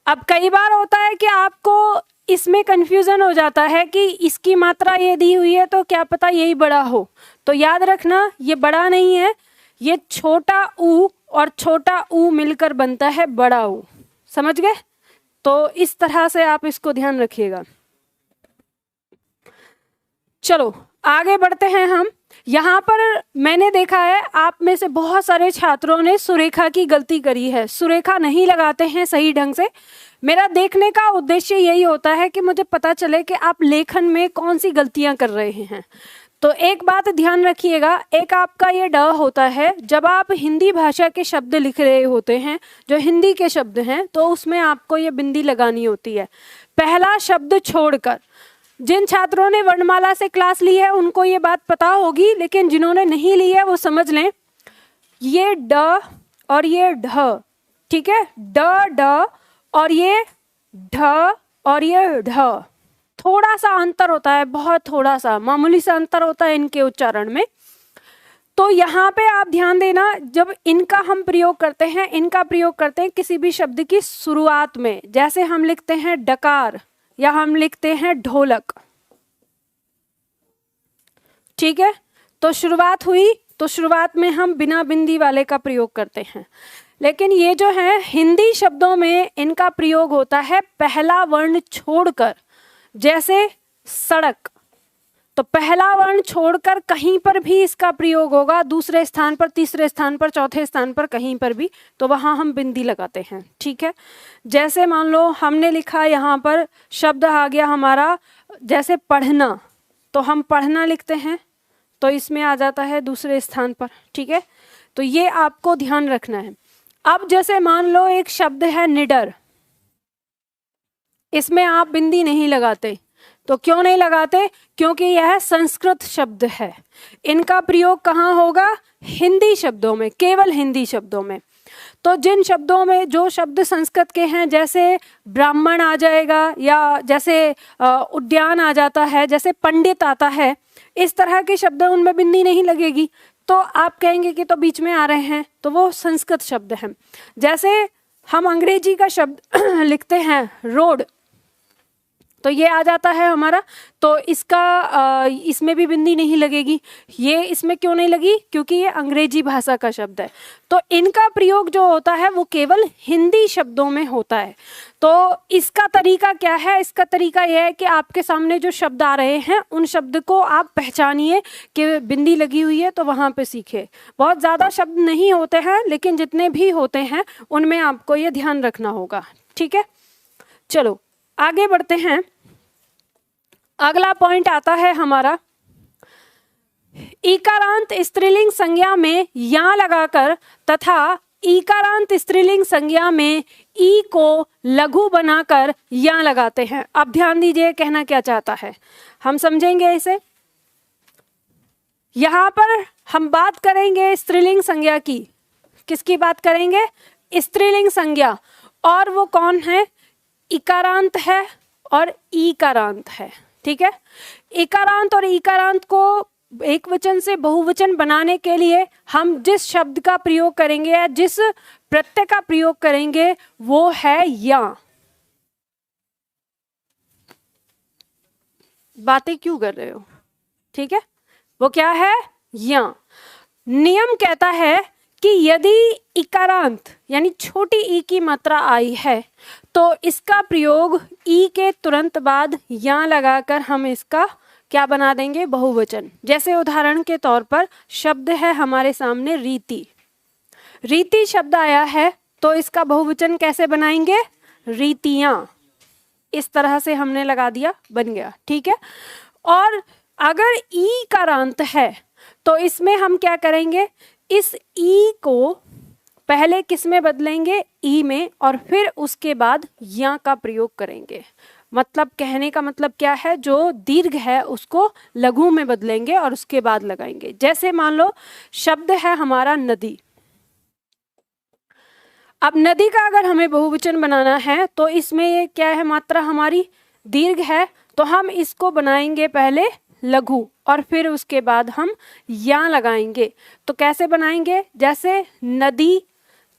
अब कई बार होता है कि आपको इसमें कंफ्यूजन हो जाता है कि इसकी मात्रा ये दी हुई है तो क्या पता यही बड़ा हो। तो याद रखना, ये बड़ा नहीं है, ये छोटा ऊ और छोटा ऊ मिलकर बनता है बड़ा ऊ। समझ गए? तो इस तरह से आप इसको ध्यान रखिएगा। चलो आगे बढ़ते हैं हम। यहाँ पर मैंने देखा है आप में से बहुत सारे छात्रों ने सुरेखा की गलती करी है, सुरेखा नहीं लगाते हैं सही ढंग से। मेरा देखने का उद्देश्य यही होता है कि मुझे पता चले कि आप लेखन में कौन सी गलतियां कर रहे हैं। तो एक बात ध्यान रखिएगा, एक आपका ये ड होता है, जब आप हिंदी भाषा के शब्द लिख रहे होते हैं, जो हिंदी के शब्द हैं, तो उसमें आपको ये बिंदी लगानी होती है पहला शब्द छोड़कर। जिन छात्रों ने वर्णमाला से क्लास ली है उनको ये बात पता होगी, लेकिन जिन्होंने नहीं ली है वो समझ लें, ये ड और ये ढ, ठीक है? ड ड और ये ढ और ये ढ, थोड़ा सा अंतर होता है, बहुत थोड़ा सा मामूली सा अंतर होता है इनके उच्चारण में। तो यहाँ पे आप ध्यान देना, जब इनका हम प्रयोग करते हैं, इनका प्रयोग करते हैं किसी भी शब्द की शुरुआत में, जैसे हम लिखते हैं डकार या हम लिखते हैं ढोलक, ठीक है? तो शुरुआत हुई तो शुरुआत में हम बिना बिंदी वाले का प्रयोग करते हैं। लेकिन ये जो है हिंदी शब्दों में इनका प्रयोग होता है पहला वर्ण छोड़कर, जैसे सड़क, तो पहला वर्ण छोड़कर कहीं पर भी इसका प्रयोग होगा, दूसरे स्थान पर, तीसरे स्थान पर, चौथे स्थान पर, कहीं पर भी, तो वहां हम बिंदी लगाते हैं, ठीक है? जैसे मान लो हमने लिखा यहाँ पर शब्द आ गया हमारा जैसे पढ़ना, तो हम पढ़ना लिखते हैं, तो इसमें आ जाता है दूसरे स्थान पर, ठीक है? तो ये आपको ध्यान रखना है। अब जैसे मान लो एक शब्द है निडर, इसमें आप बिंदी नहीं लगाते। तो क्यों नहीं लगाते? क्योंकि यह संस्कृत शब्द है, इनका प्रयोग कहाँ होगा? हिंदी शब्दों में, केवल हिंदी शब्दों में। तो जिन शब्दों में जो शब्द संस्कृत के हैं, जैसे ब्राह्मण आ जाएगा, या जैसे उद्यान आ जाता है, जैसे पंडित आता है, इस तरह के शब्द उनमें बिंदी नहीं लगेगी। तो आप कहेंगे कि तो बीच में आ रहे हैं, तो वो संस्कृत शब्द हैं। जैसे हम अंग्रेजी का शब्द लिखते हैं रोड, तो ये आ जाता है हमारा, तो इसका इसमें भी बिंदी नहीं लगेगी। ये इसमें क्यों नहीं लगी? क्योंकि ये अंग्रेजी भाषा का शब्द है। तो इनका प्रयोग जो होता है वो केवल हिंदी शब्दों में होता है। तो इसका तरीका क्या है? इसका तरीका यह है कि आपके सामने जो शब्द आ रहे हैं उन शब्द को आप पहचानिए कि बिंदी लगी हुई है, तो वहाँ पे सीखे। बहुत ज़्यादा शब्द नहीं होते हैं, लेकिन जितने भी होते हैं उनमें आपको ये ध्यान रखना होगा। ठीक है, चलो आगे बढ़ते हैं। अगला पॉइंट आता है हमारा, ईकारांत स्त्रीलिंग संज्ञा में या लगाकर तथा ईकारांत स्त्रीलिंग संज्ञा में ई को लघु बनाकर या लगाते हैं। अब ध्यान दीजिए कहना क्या चाहता है, हम समझेंगे इसे। यहां पर हम बात करेंगे स्त्रीलिंग संज्ञा की। किसकी बात करेंगे? स्त्रीलिंग संज्ञा। और वो कौन है? इकारांत है और ईकारांत है। ठीक है, इकारांत और ईकारांत को एक वचन से बहुवचन बनाने के लिए हम जिस शब्द का प्रयोग करेंगे या जिस प्रत्यय का प्रयोग करेंगे वो है या। बातें क्यों कर रहे हो? ठीक है, वो क्या है? या। नियम कहता है कि यदि इकारांत यानी छोटी ई की मात्रा आई है तो इसका प्रयोग ई के तुरंत बाद या लगाकर हम इसका क्या बना देंगे? बहुवचन। जैसे उदाहरण के तौर पर शब्द है हमारे सामने रीति। रीति शब्द आया है तो इसका बहुवचन कैसे बनाएंगे? रीतियां। इस तरह से हमने लगा दिया, बन गया। ठीक है, और अगर ई कारांत है तो इसमें हम क्या करेंगे? इस ई को पहले किस में बदलेंगे? ई में, और फिर उसके बाद या का प्रयोग करेंगे। मतलब कहने का मतलब क्या है? जो दीर्घ है उसको लघु में बदलेंगे और उसके बाद लगाएंगे। जैसे मान लो शब्द है हमारा नदी। अब नदी का अगर हमें बहुवचन बनाना है तो इसमें ये क्या है? मात्रा हमारी दीर्घ है, तो हम इसको बनाएंगे पहले लघु और फिर उसके बाद हम या लगाएंगे। तो कैसे बनाएंगे? जैसे नदी,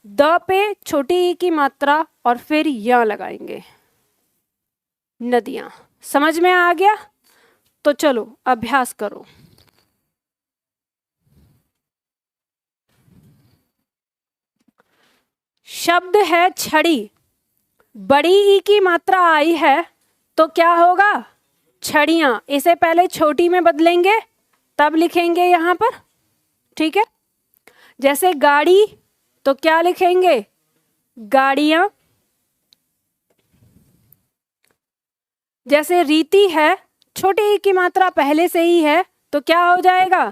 द पे छोटी ई की मात्रा और फिर या लगाएंगे, नदियां। समझ में आ गया? तो चलो अभ्यास करो। शब्द है छड़ी, बड़ी ई की मात्रा आई है तो क्या होगा? छड़ियां। इसे पहले छोटी में बदलेंगे तब लिखेंगे यहां पर। ठीक है, जैसे गाड़ी तो क्या लिखेंगे? गाड़ियां। जैसे रीति है, छोटी ई की मात्रा पहले से ही है तो क्या हो जाएगा?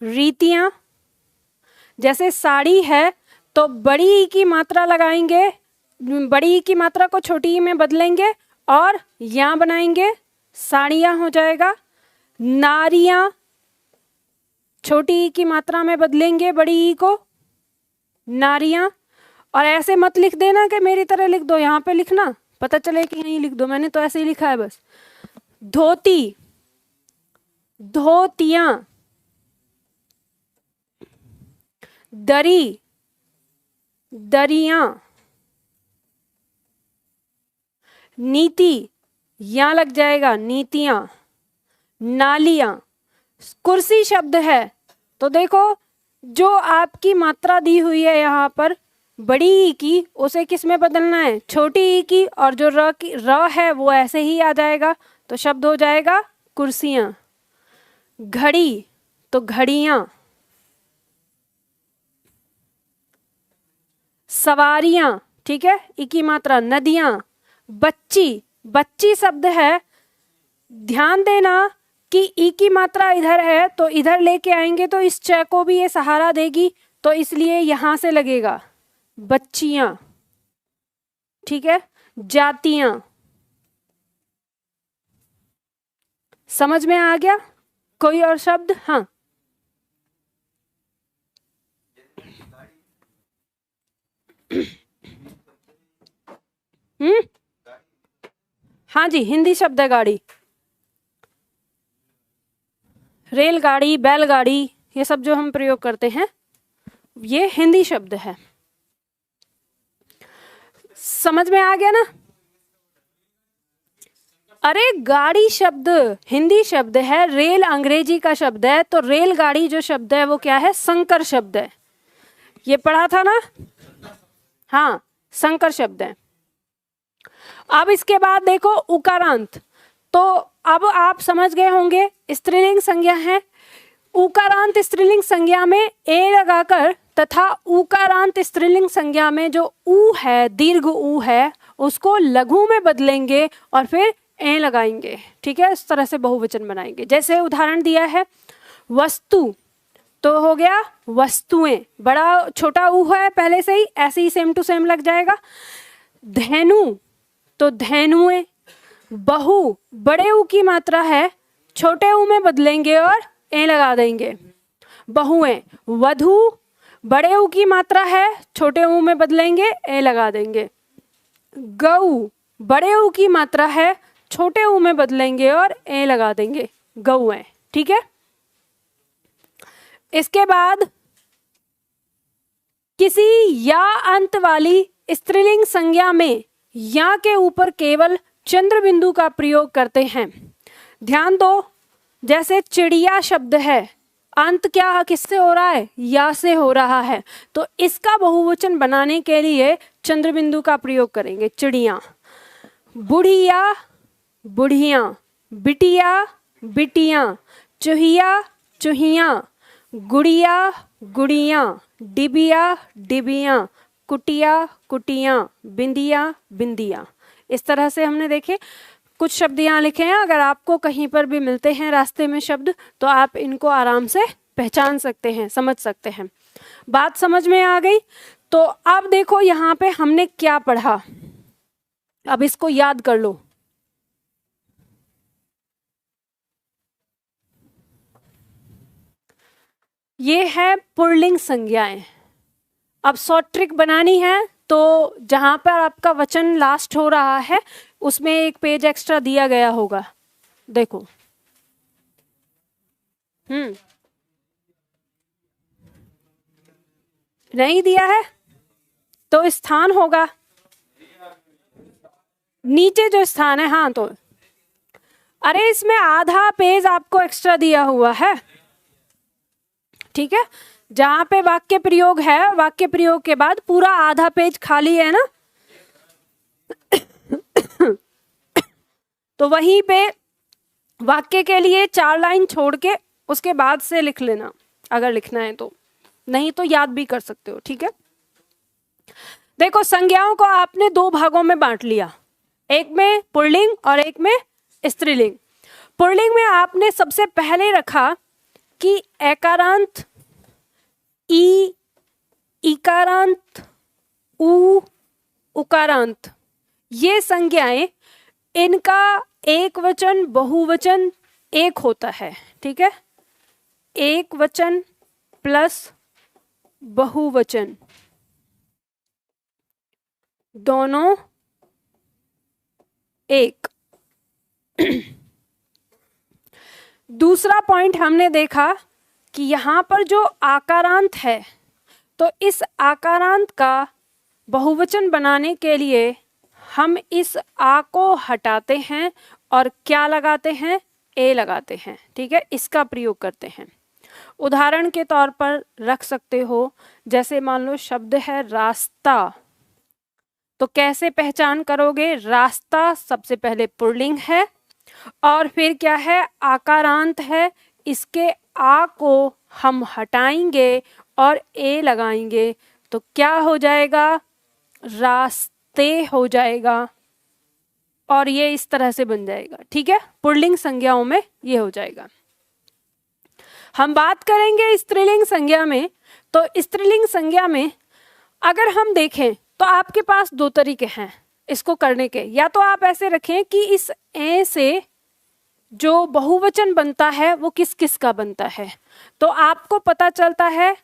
रीतियां। जैसे साड़ी है तो बड़ी ई की मात्रा लगाएंगे, बड़ी ई की मात्रा को छोटी ई में बदलेंगे और या बनाएंगे, साड़ियां हो जाएगा। नारियां, छोटी ई की मात्रा में बदलेंगे बड़ी ई को, नारियां। और ऐसे मत लिख देना कि मेरी तरह लिख दो, यहाँ पे लिखना, पता चले कि यहीं लिख दो। मैंने तो ऐसे ही लिखा है बस। धोती, धोतियां। दरी, दरियां। नीति, या लग जाएगा, नीतियां। नालियां। कुर्सी शब्द है तो देखो जो आपकी मात्रा दी हुई है यहाँ पर बड़ी ई की, उसे किस में बदलना है? छोटी ई की, और जो र है वो ऐसे ही आ जाएगा तो शब्द हो जाएगा कुर्सियां। घड़ी तो घड़ियां। सवारियां, ठीक है, ई की मात्रा। नदियां। बच्ची, बच्ची शब्द है, ध्यान देना कि ई की मात्रा इधर है तो इधर लेके आएंगे तो इस च को भी ये सहारा देगी, तो इसलिए यहां से लगेगा बच्चियां। ठीक है, जातियां। समझ में आ गया? कोई और शब्द? हाँ, हाँ जी, हिंदी शब्द है गाड़ी। रेलगाड़ी, बैलगाड़ी, ये सब जो हम प्रयोग करते हैं ये हिंदी शब्द है। समझ में आ गया ना? अरे गाड़ी शब्द हिंदी शब्द है, रेल अंग्रेजी का शब्द है, तो रेलगाड़ी जो शब्द है वो क्या है? संकर शब्द है। ये पढ़ा था ना? हाँ, संकर शब्द है। अब इसके बाद देखो उकारांत। तो अब आप समझ गए होंगे स्त्रीलिंग संज्ञा है। उकारांत स्त्रीलिंग संज्ञा में ए लगाकर तथा उकारांत स्त्रीलिंग संज्ञा में जो ऊ है, दीर्घ ऊ है, उसको लघु में बदलेंगे और फिर ए लगाएंगे। ठीक है, इस तरह से बहुवचन बनाएंगे। जैसे उदाहरण दिया है वस्तु, तो हो गया वस्तुएं, बड़ा छोटा ऊ है पहले से ही, ऐसे ही सेम टू सेम लग जाएगा। धेनु, तो धेनुएं। बहु, बड़े ऊ की मात्रा है, छोटे ऊ में बदलेंगे और ए लगा देंगे, बहुएं। वधु, बड़े ऊ की मात्रा है, छोटे ऊ में बदलेंगे, ए लगा देंगे। गऊ, बड़े ऊ की मात्रा है, छोटे ऊ में बदलेंगे और ए लगा देंगे, गौएं। ठीक है, इसके बाद किसी या अंत वाली स्त्रीलिंग संज्ञा में या के ऊपर केवल चंद्र बिंदु का प्रयोग करते हैं। ध्यान दो, जैसे चिड़िया शब्द है, अंत क्या किससे हो रहा है? या से हो रहा है, तो इसका बहुवचन बनाने के लिए चंद्र बिंदु का प्रयोग करेंगे, चिड़िया। बुढ़िया, बुढ़िया। बिटिया, बिटियां। चूहिया, चूहियां। गुड़िया, गुड़ियां। डिबिया, डिबियां। कुटिया, कुटियां। बिंदिया, बिंदिया। इस तरह से हमने देखे कुछ शब्द यहाँ लिखे हैं। अगर आपको कहीं पर भी मिलते हैं रास्ते में शब्द, तो आप इनको आराम से पहचान सकते हैं, समझ सकते हैं। बात समझ में आ गई? तो अब देखो यहाँ पे हमने क्या पढ़ा, अब इसको याद कर लो। ये है पुल्लिंग संज्ञाएं। अब शॉर्ट ट्रिक बनानी है, तो जहां पर आपका वचन लास्ट हो रहा है उसमें एक पेज एक्स्ट्रा दिया गया होगा, देखो। नहीं दिया है तो स्थान होगा नीचे जो स्थान है। हाँ, तो अरे इसमें आधा पेज आपको एक्स्ट्रा दिया हुआ है। ठीक है, जहां पे वाक्य प्रयोग है, वाक्य प्रयोग के बाद पूरा आधा पेज खाली है ना, तो वहीं पे वाक्य के लिए 4 लाइन छोड़ के उसके बाद से लिख लेना, अगर लिखना है तो, नहीं तो याद भी कर सकते हो। ठीक है, देखो संज्ञाओं को आपने 2 भागों में बांट लिया, एक में पुल्लिंग और एक में स्त्रीलिंग। पुल्लिंग में आपने सबसे पहले रखा कि एकारांत, ई, इकारांत, उ, उकारांत, ये संज्ञाएं, इनका एक वचन बहुवचन एक होता है। ठीक है, एक वचन प्लस बहुवचन दोनों एक। दूसरा पॉइंट हमने देखा कि यहाँ पर जो आकारांत है, तो इस आकारांत का बहुवचन बनाने के लिए हम इस आ को हटाते हैं और क्या लगाते हैं? ए लगाते हैं। ठीक है, इसका प्रयोग करते हैं। उदाहरण के तौर पर रख सकते हो, जैसे मान लो शब्द है रास्ता, तो कैसे पहचान करोगे? रास्ता सबसे पहले पुल्लिंग है और फिर क्या है? आकारांत है। इसके आ को हम हटाएंगे और ए लगाएंगे, तो क्या हो जाएगा? रास्ते हो जाएगा, और ये इस तरह से बन जाएगा। ठीक है, पुल्लिंग संज्ञाओं में ये हो जाएगा। हम बात करेंगे स्त्रीलिंग संज्ञा में, तो स्त्रीलिंग संज्ञा में अगर हम देखें तो आपके पास 2 तरीके हैं इसको करने के। या तो आप ऐसे रखें कि इस ए से जो बहुवचन बनता है वो किस किस का बनता है, तो आपको पता चलता है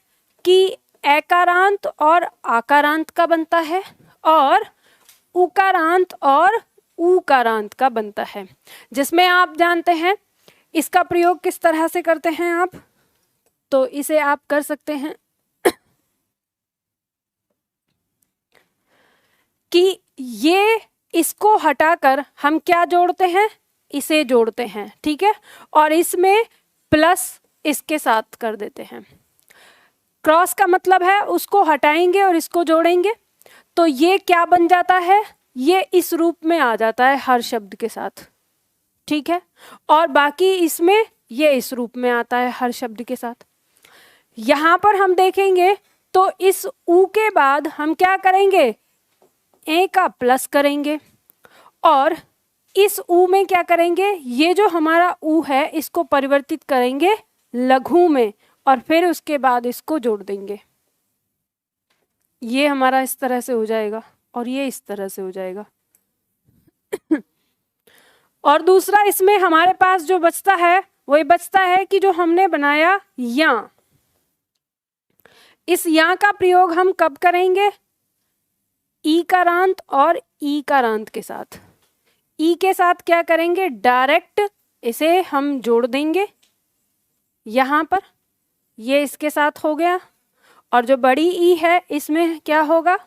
कि एकारांत और आकारांत का बनता है और उकारांत और ऊकारांत का बनता है, जिसमें आप जानते हैं इसका प्रयोग किस तरह से करते हैं आप, तो इसे आप कर सकते हैं कि ये इसको हटाकर हम क्या जोड़ते हैं, इसे जोड़ते हैं, ठीक है, और इसमें प्लस इसके साथ कर देते हैं। क्रॉस का मतलब है उसको हटाएंगे और इसको जोड़ेंगे, तो ये क्या बन जाता है, ये इस रूप में आ जाता है हर शब्द के साथ, ठीक है, और बाकी इसमें ये इस रूप में आता है हर शब्द के साथ। यहां पर हम देखेंगे तो इस ऊ के बाद हम क्या करेंगे, ए का प्लस करेंगे और इस ऊ में क्या करेंगे, ये जो हमारा ऊ है इसको परिवर्तित करेंगे लघु में और फिर उसके बाद इसको जोड़ देंगे। ये हमारा इस तरह से हो जाएगा और ये इस तरह से हो जाएगा। और दूसरा इसमें हमारे पास जो बचता है वो ये बचता है कि जो हमने बनाया या, इस या का प्रयोग हम कब करेंगे, ईकारांत और ईकारांत के साथ। ई के साथ क्या करेंगे, डायरेक्ट इसे हम जोड़ देंगे यहां पर, ये इसके साथ हो गया, और जो बड़ी ई है इसमें क्या होगा,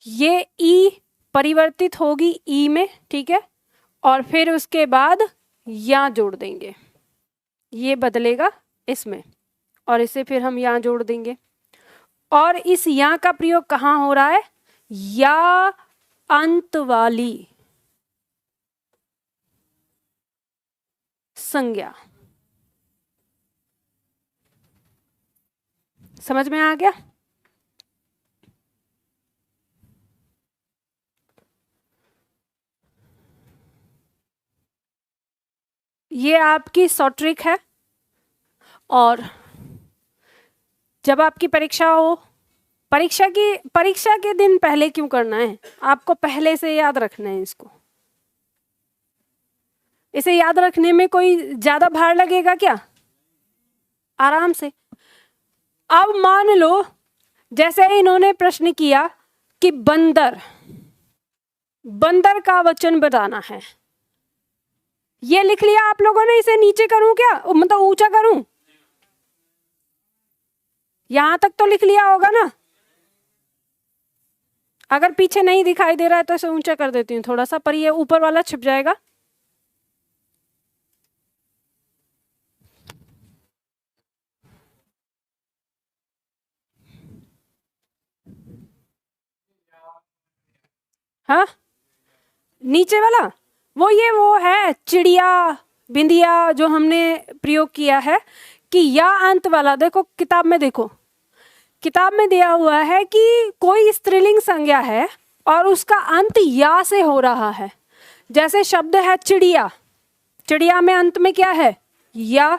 ये ई परिवर्तित होगी ई में, ठीक है, और फिर उसके बाद या जोड़ देंगे, ये बदलेगा इसमें और इसे फिर हम यहाँ जोड़ देंगे। और इस या का प्रयोग कहाँ हो रहा है, या अंत वाली संज्ञा। समझ में आ गया? ये आपकी शॉर्ट ट्रिक है, और जब आपकी परीक्षा हो, परीक्षा के दिन पहले क्यों करना है, आपको पहले से याद रखना है इसको। इसे याद रखने में कोई ज्यादा भार लगेगा क्या, आराम से। अब मान लो जैसे इन्होंने प्रश्न किया कि बंदर, बंदर का वचन बताना है, ये लिख लिया आप लोगों ने, इसे नीचे करूं क्या, मतलब ऊंचा करूं, यहां तक तो लिख लिया होगा ना। अगर पीछे नहीं दिखाई दे रहा है तो इसे ऊंचा कर देती हूँ थोड़ा सा, पर ये ऊपर वाला छिप जाएगा। हाँ, नीचे वाला वो है चिड़िया बिंदिया जो हमने प्रयोग किया है कि या अंत वाला। देखो किताब में, देखो किताब में दिया हुआ है कि कोई स्त्रीलिंग संज्ञा है और उसका अंत या से हो रहा है। जैसे शब्द है चिड़िया, चिड़िया में अंत में क्या है, या।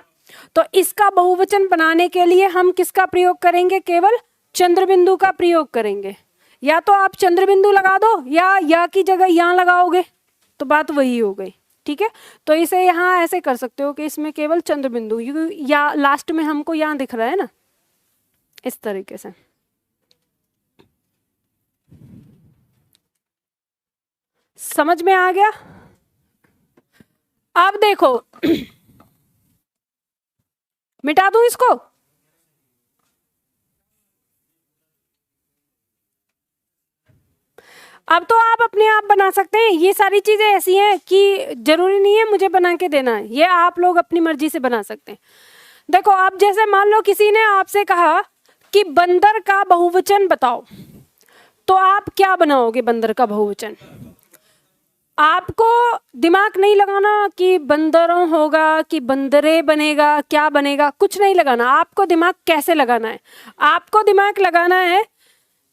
तो इसका बहुवचन बनाने के लिए हम किसका प्रयोग करेंगे, केवल चंद्रबिंदु का प्रयोग करेंगे। या तो आप चंद्रबिंदु लगा दो या की जगह यहाँ लगाओगे तो बात वही हो गई, ठीक है। तो इसे यहाँ ऐसे कर सकते हो कि इसमें केवल चंद्रबिंदु, या लास्ट में हमको यहाँ दिख रहा है ना, इस तरीके से। समझ में आ गया? अब देखो मिटा दूं इसको, अब तो आप अपने आप बना सकते हैं। ये सारी चीजें ऐसी हैं कि जरूरी नहीं है मुझे बना के देना है, ये आप लोग अपनी मर्जी से बना सकते हैं। देखो आप जैसे मान लो किसी ने आपसे कहा कि बंदर का बहुवचन बताओ, तो आप क्या बनाओगे बंदर का बहुवचन। आपको दिमाग नहीं लगाना कि बंदरों होगा कि बंदरे बनेगा, क्या बनेगा, कुछ नहीं लगाना। आपको दिमाग कैसे लगाना है, आपको दिमाग लगाना है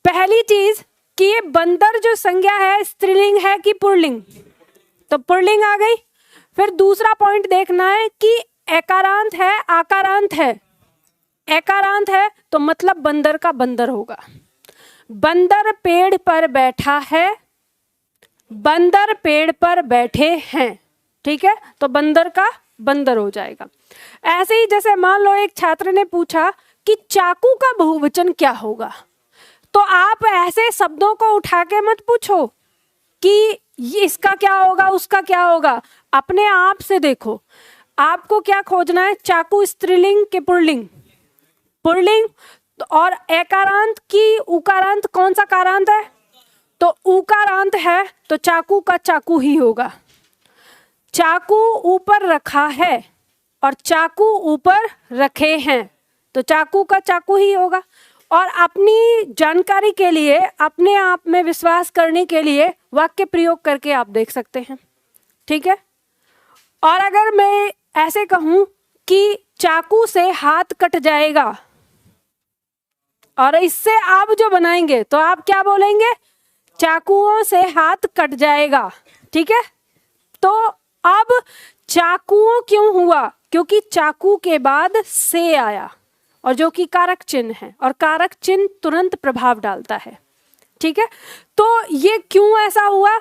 पहली चीज कि ये बंदर जो संज्ञा है स्त्रीलिंग है कि पुल्लिंग, तो पुल्लिंग आ गई। फिर दूसरा पॉइंट देखना है कि एकारांत है आकारांत है। एकारांत है तो मतलब बंदर का बंदर होगा। बंदर पेड़ पर बैठा है, बंदर पेड़ पर बैठे हैं, ठीक है, तो बंदर का बंदर हो जाएगा। ऐसे ही जैसे मान लो एक छात्र ने पूछा कि चाकू का बहुवचन क्या होगा। तो आप ऐसे शब्दों को उठा के मत पूछो कि ये इसका क्या होगा, उसका क्या होगा। अपने आप से देखो, आपको क्या खोजना है, चाकू स्त्रीलिंग के पुल्लिंग, पुल्लिंग, और एकारांत की उकारांत, कौन सा कारांत है, तो उकारांत है, तो चाकू का चाकू ही होगा। चाकू ऊपर रखा है और चाकू ऊपर रखे हैं, तो चाकू का चाकू ही होगा। और अपनी जानकारी के लिए, अपने आप में विश्वास करने के लिए वाक्य प्रयोग करके आप देख सकते हैं, ठीक है। और अगर मैं ऐसे कहूं कि चाकू से हाथ कट जाएगा, और इससे आप जो बनाएंगे तो आप क्या बोलेंगे, चाकुओं से हाथ कट जाएगा, ठीक है। तो अब चाकुओं क्यों हुआ, क्योंकि चाकू के बाद से आया, और जो कि कारक चिन्ह है, और कारक चिन्ह तुरंत प्रभाव डालता है, ठीक है। तो ये क्यों ऐसा हुआ,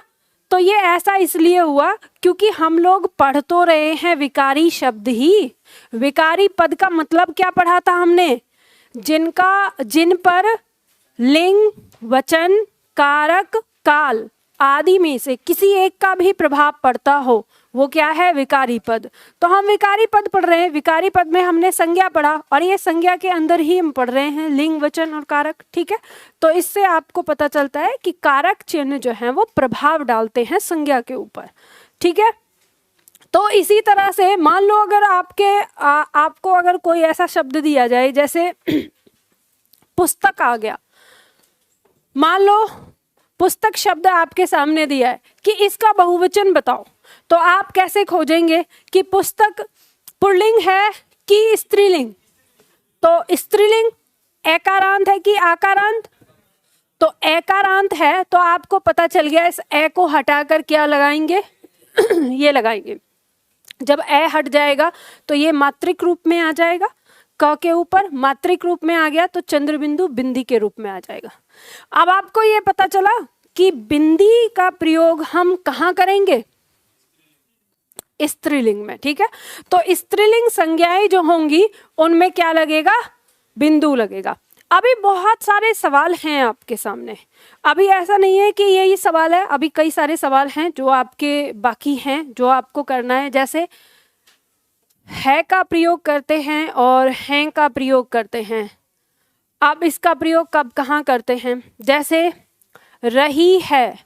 तो ये ऐसा इसलिए हुआ क्योंकि हम लोग पढ़ तो रहे हैं विकारी शब्द ही। विकारी पद का मतलब क्या पढ़ा था हमने, जिन पर लिंग, वचन, कारक, काल आदि में से किसी एक का भी प्रभाव पड़ता हो, वो क्या है, विकारी पद। तो हम विकारी पद पढ़ रहे हैं, विकारी पद में हमने संज्ञा पढ़ा, और ये संज्ञा के अंदर ही हम पढ़ रहे हैं लिंग, वचन और कारक, ठीक है। तो इससे आपको पता चलता है कि कारक चिन्ह जो है वो प्रभाव डालते हैं संज्ञा के ऊपर, ठीक है। तो इसी तरह से मान लो अगर आपको अगर कोई ऐसा शब्द दिया जाए, जैसे पुस्तक आ गया, मान लो पुस्तक शब्द आपके सामने दिया है कि इसका बहुवचन बताओ, तो आप कैसे खोजेंगे कि पुस्तक पुल्लिंग है कि स्त्रीलिंग, तो स्त्रीलिंग एकारांत है कि आकारांत, तो एकारांत है, तो आपको पता चल गया, इस ए को हटाकर क्या लगाएंगे ये लगाएंगे। जब ए हट जाएगा तो ये मात्रिक रूप में आ जाएगा, क के ऊपर मात्रिक रूप में आ गया तो चंद्र बिंदु बिंदी के रूप में आ जाएगा। अब आपको ये पता चला कि बिंदी का प्रयोग हम कहाँ करेंगे, स्त्रीलिंग में, ठीक है। तो स्त्रीलिंग संज्ञाएं जो होंगी उनमें क्या लगेगा, बिंदु लगेगा। अभी बहुत सारे सवाल हैं आपके सामने, अभी ऐसा नहीं है कि यही सवाल है, अभी कई सारे सवाल हैं जो आपके बाकी हैं, जो आपको करना है। जैसे है का प्रयोग करते हैं और हैं का प्रयोग करते हैं, अब इसका प्रयोग कब कहाँ करते हैं, जैसे रही है,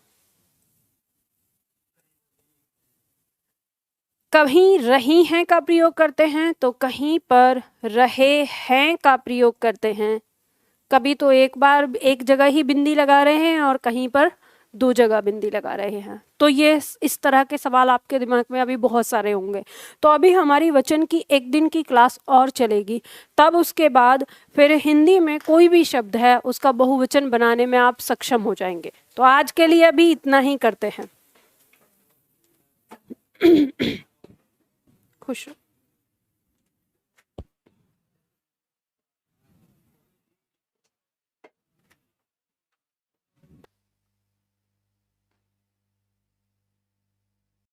कहीं रही हैं का प्रयोग करते हैं, तो कहीं पर रहे हैं का प्रयोग करते हैं। कभी तो एक जगह ही बिंदी लगा रहे हैं और कहीं पर 2 जगह बिंदी लगा रहे हैं। तो ये इस तरह के सवाल आपके दिमाग में अभी बहुत सारे होंगे। तो अभी हमारी वचन की 1 दिन की क्लास और चलेगी, तब उसके बाद फिर हिंदी में कोई भी शब्द है उसका बहुवचन बनाने में आप सक्षम हो जाएंगे। तो आज के लिए अभी इतना ही करते हैं। खुश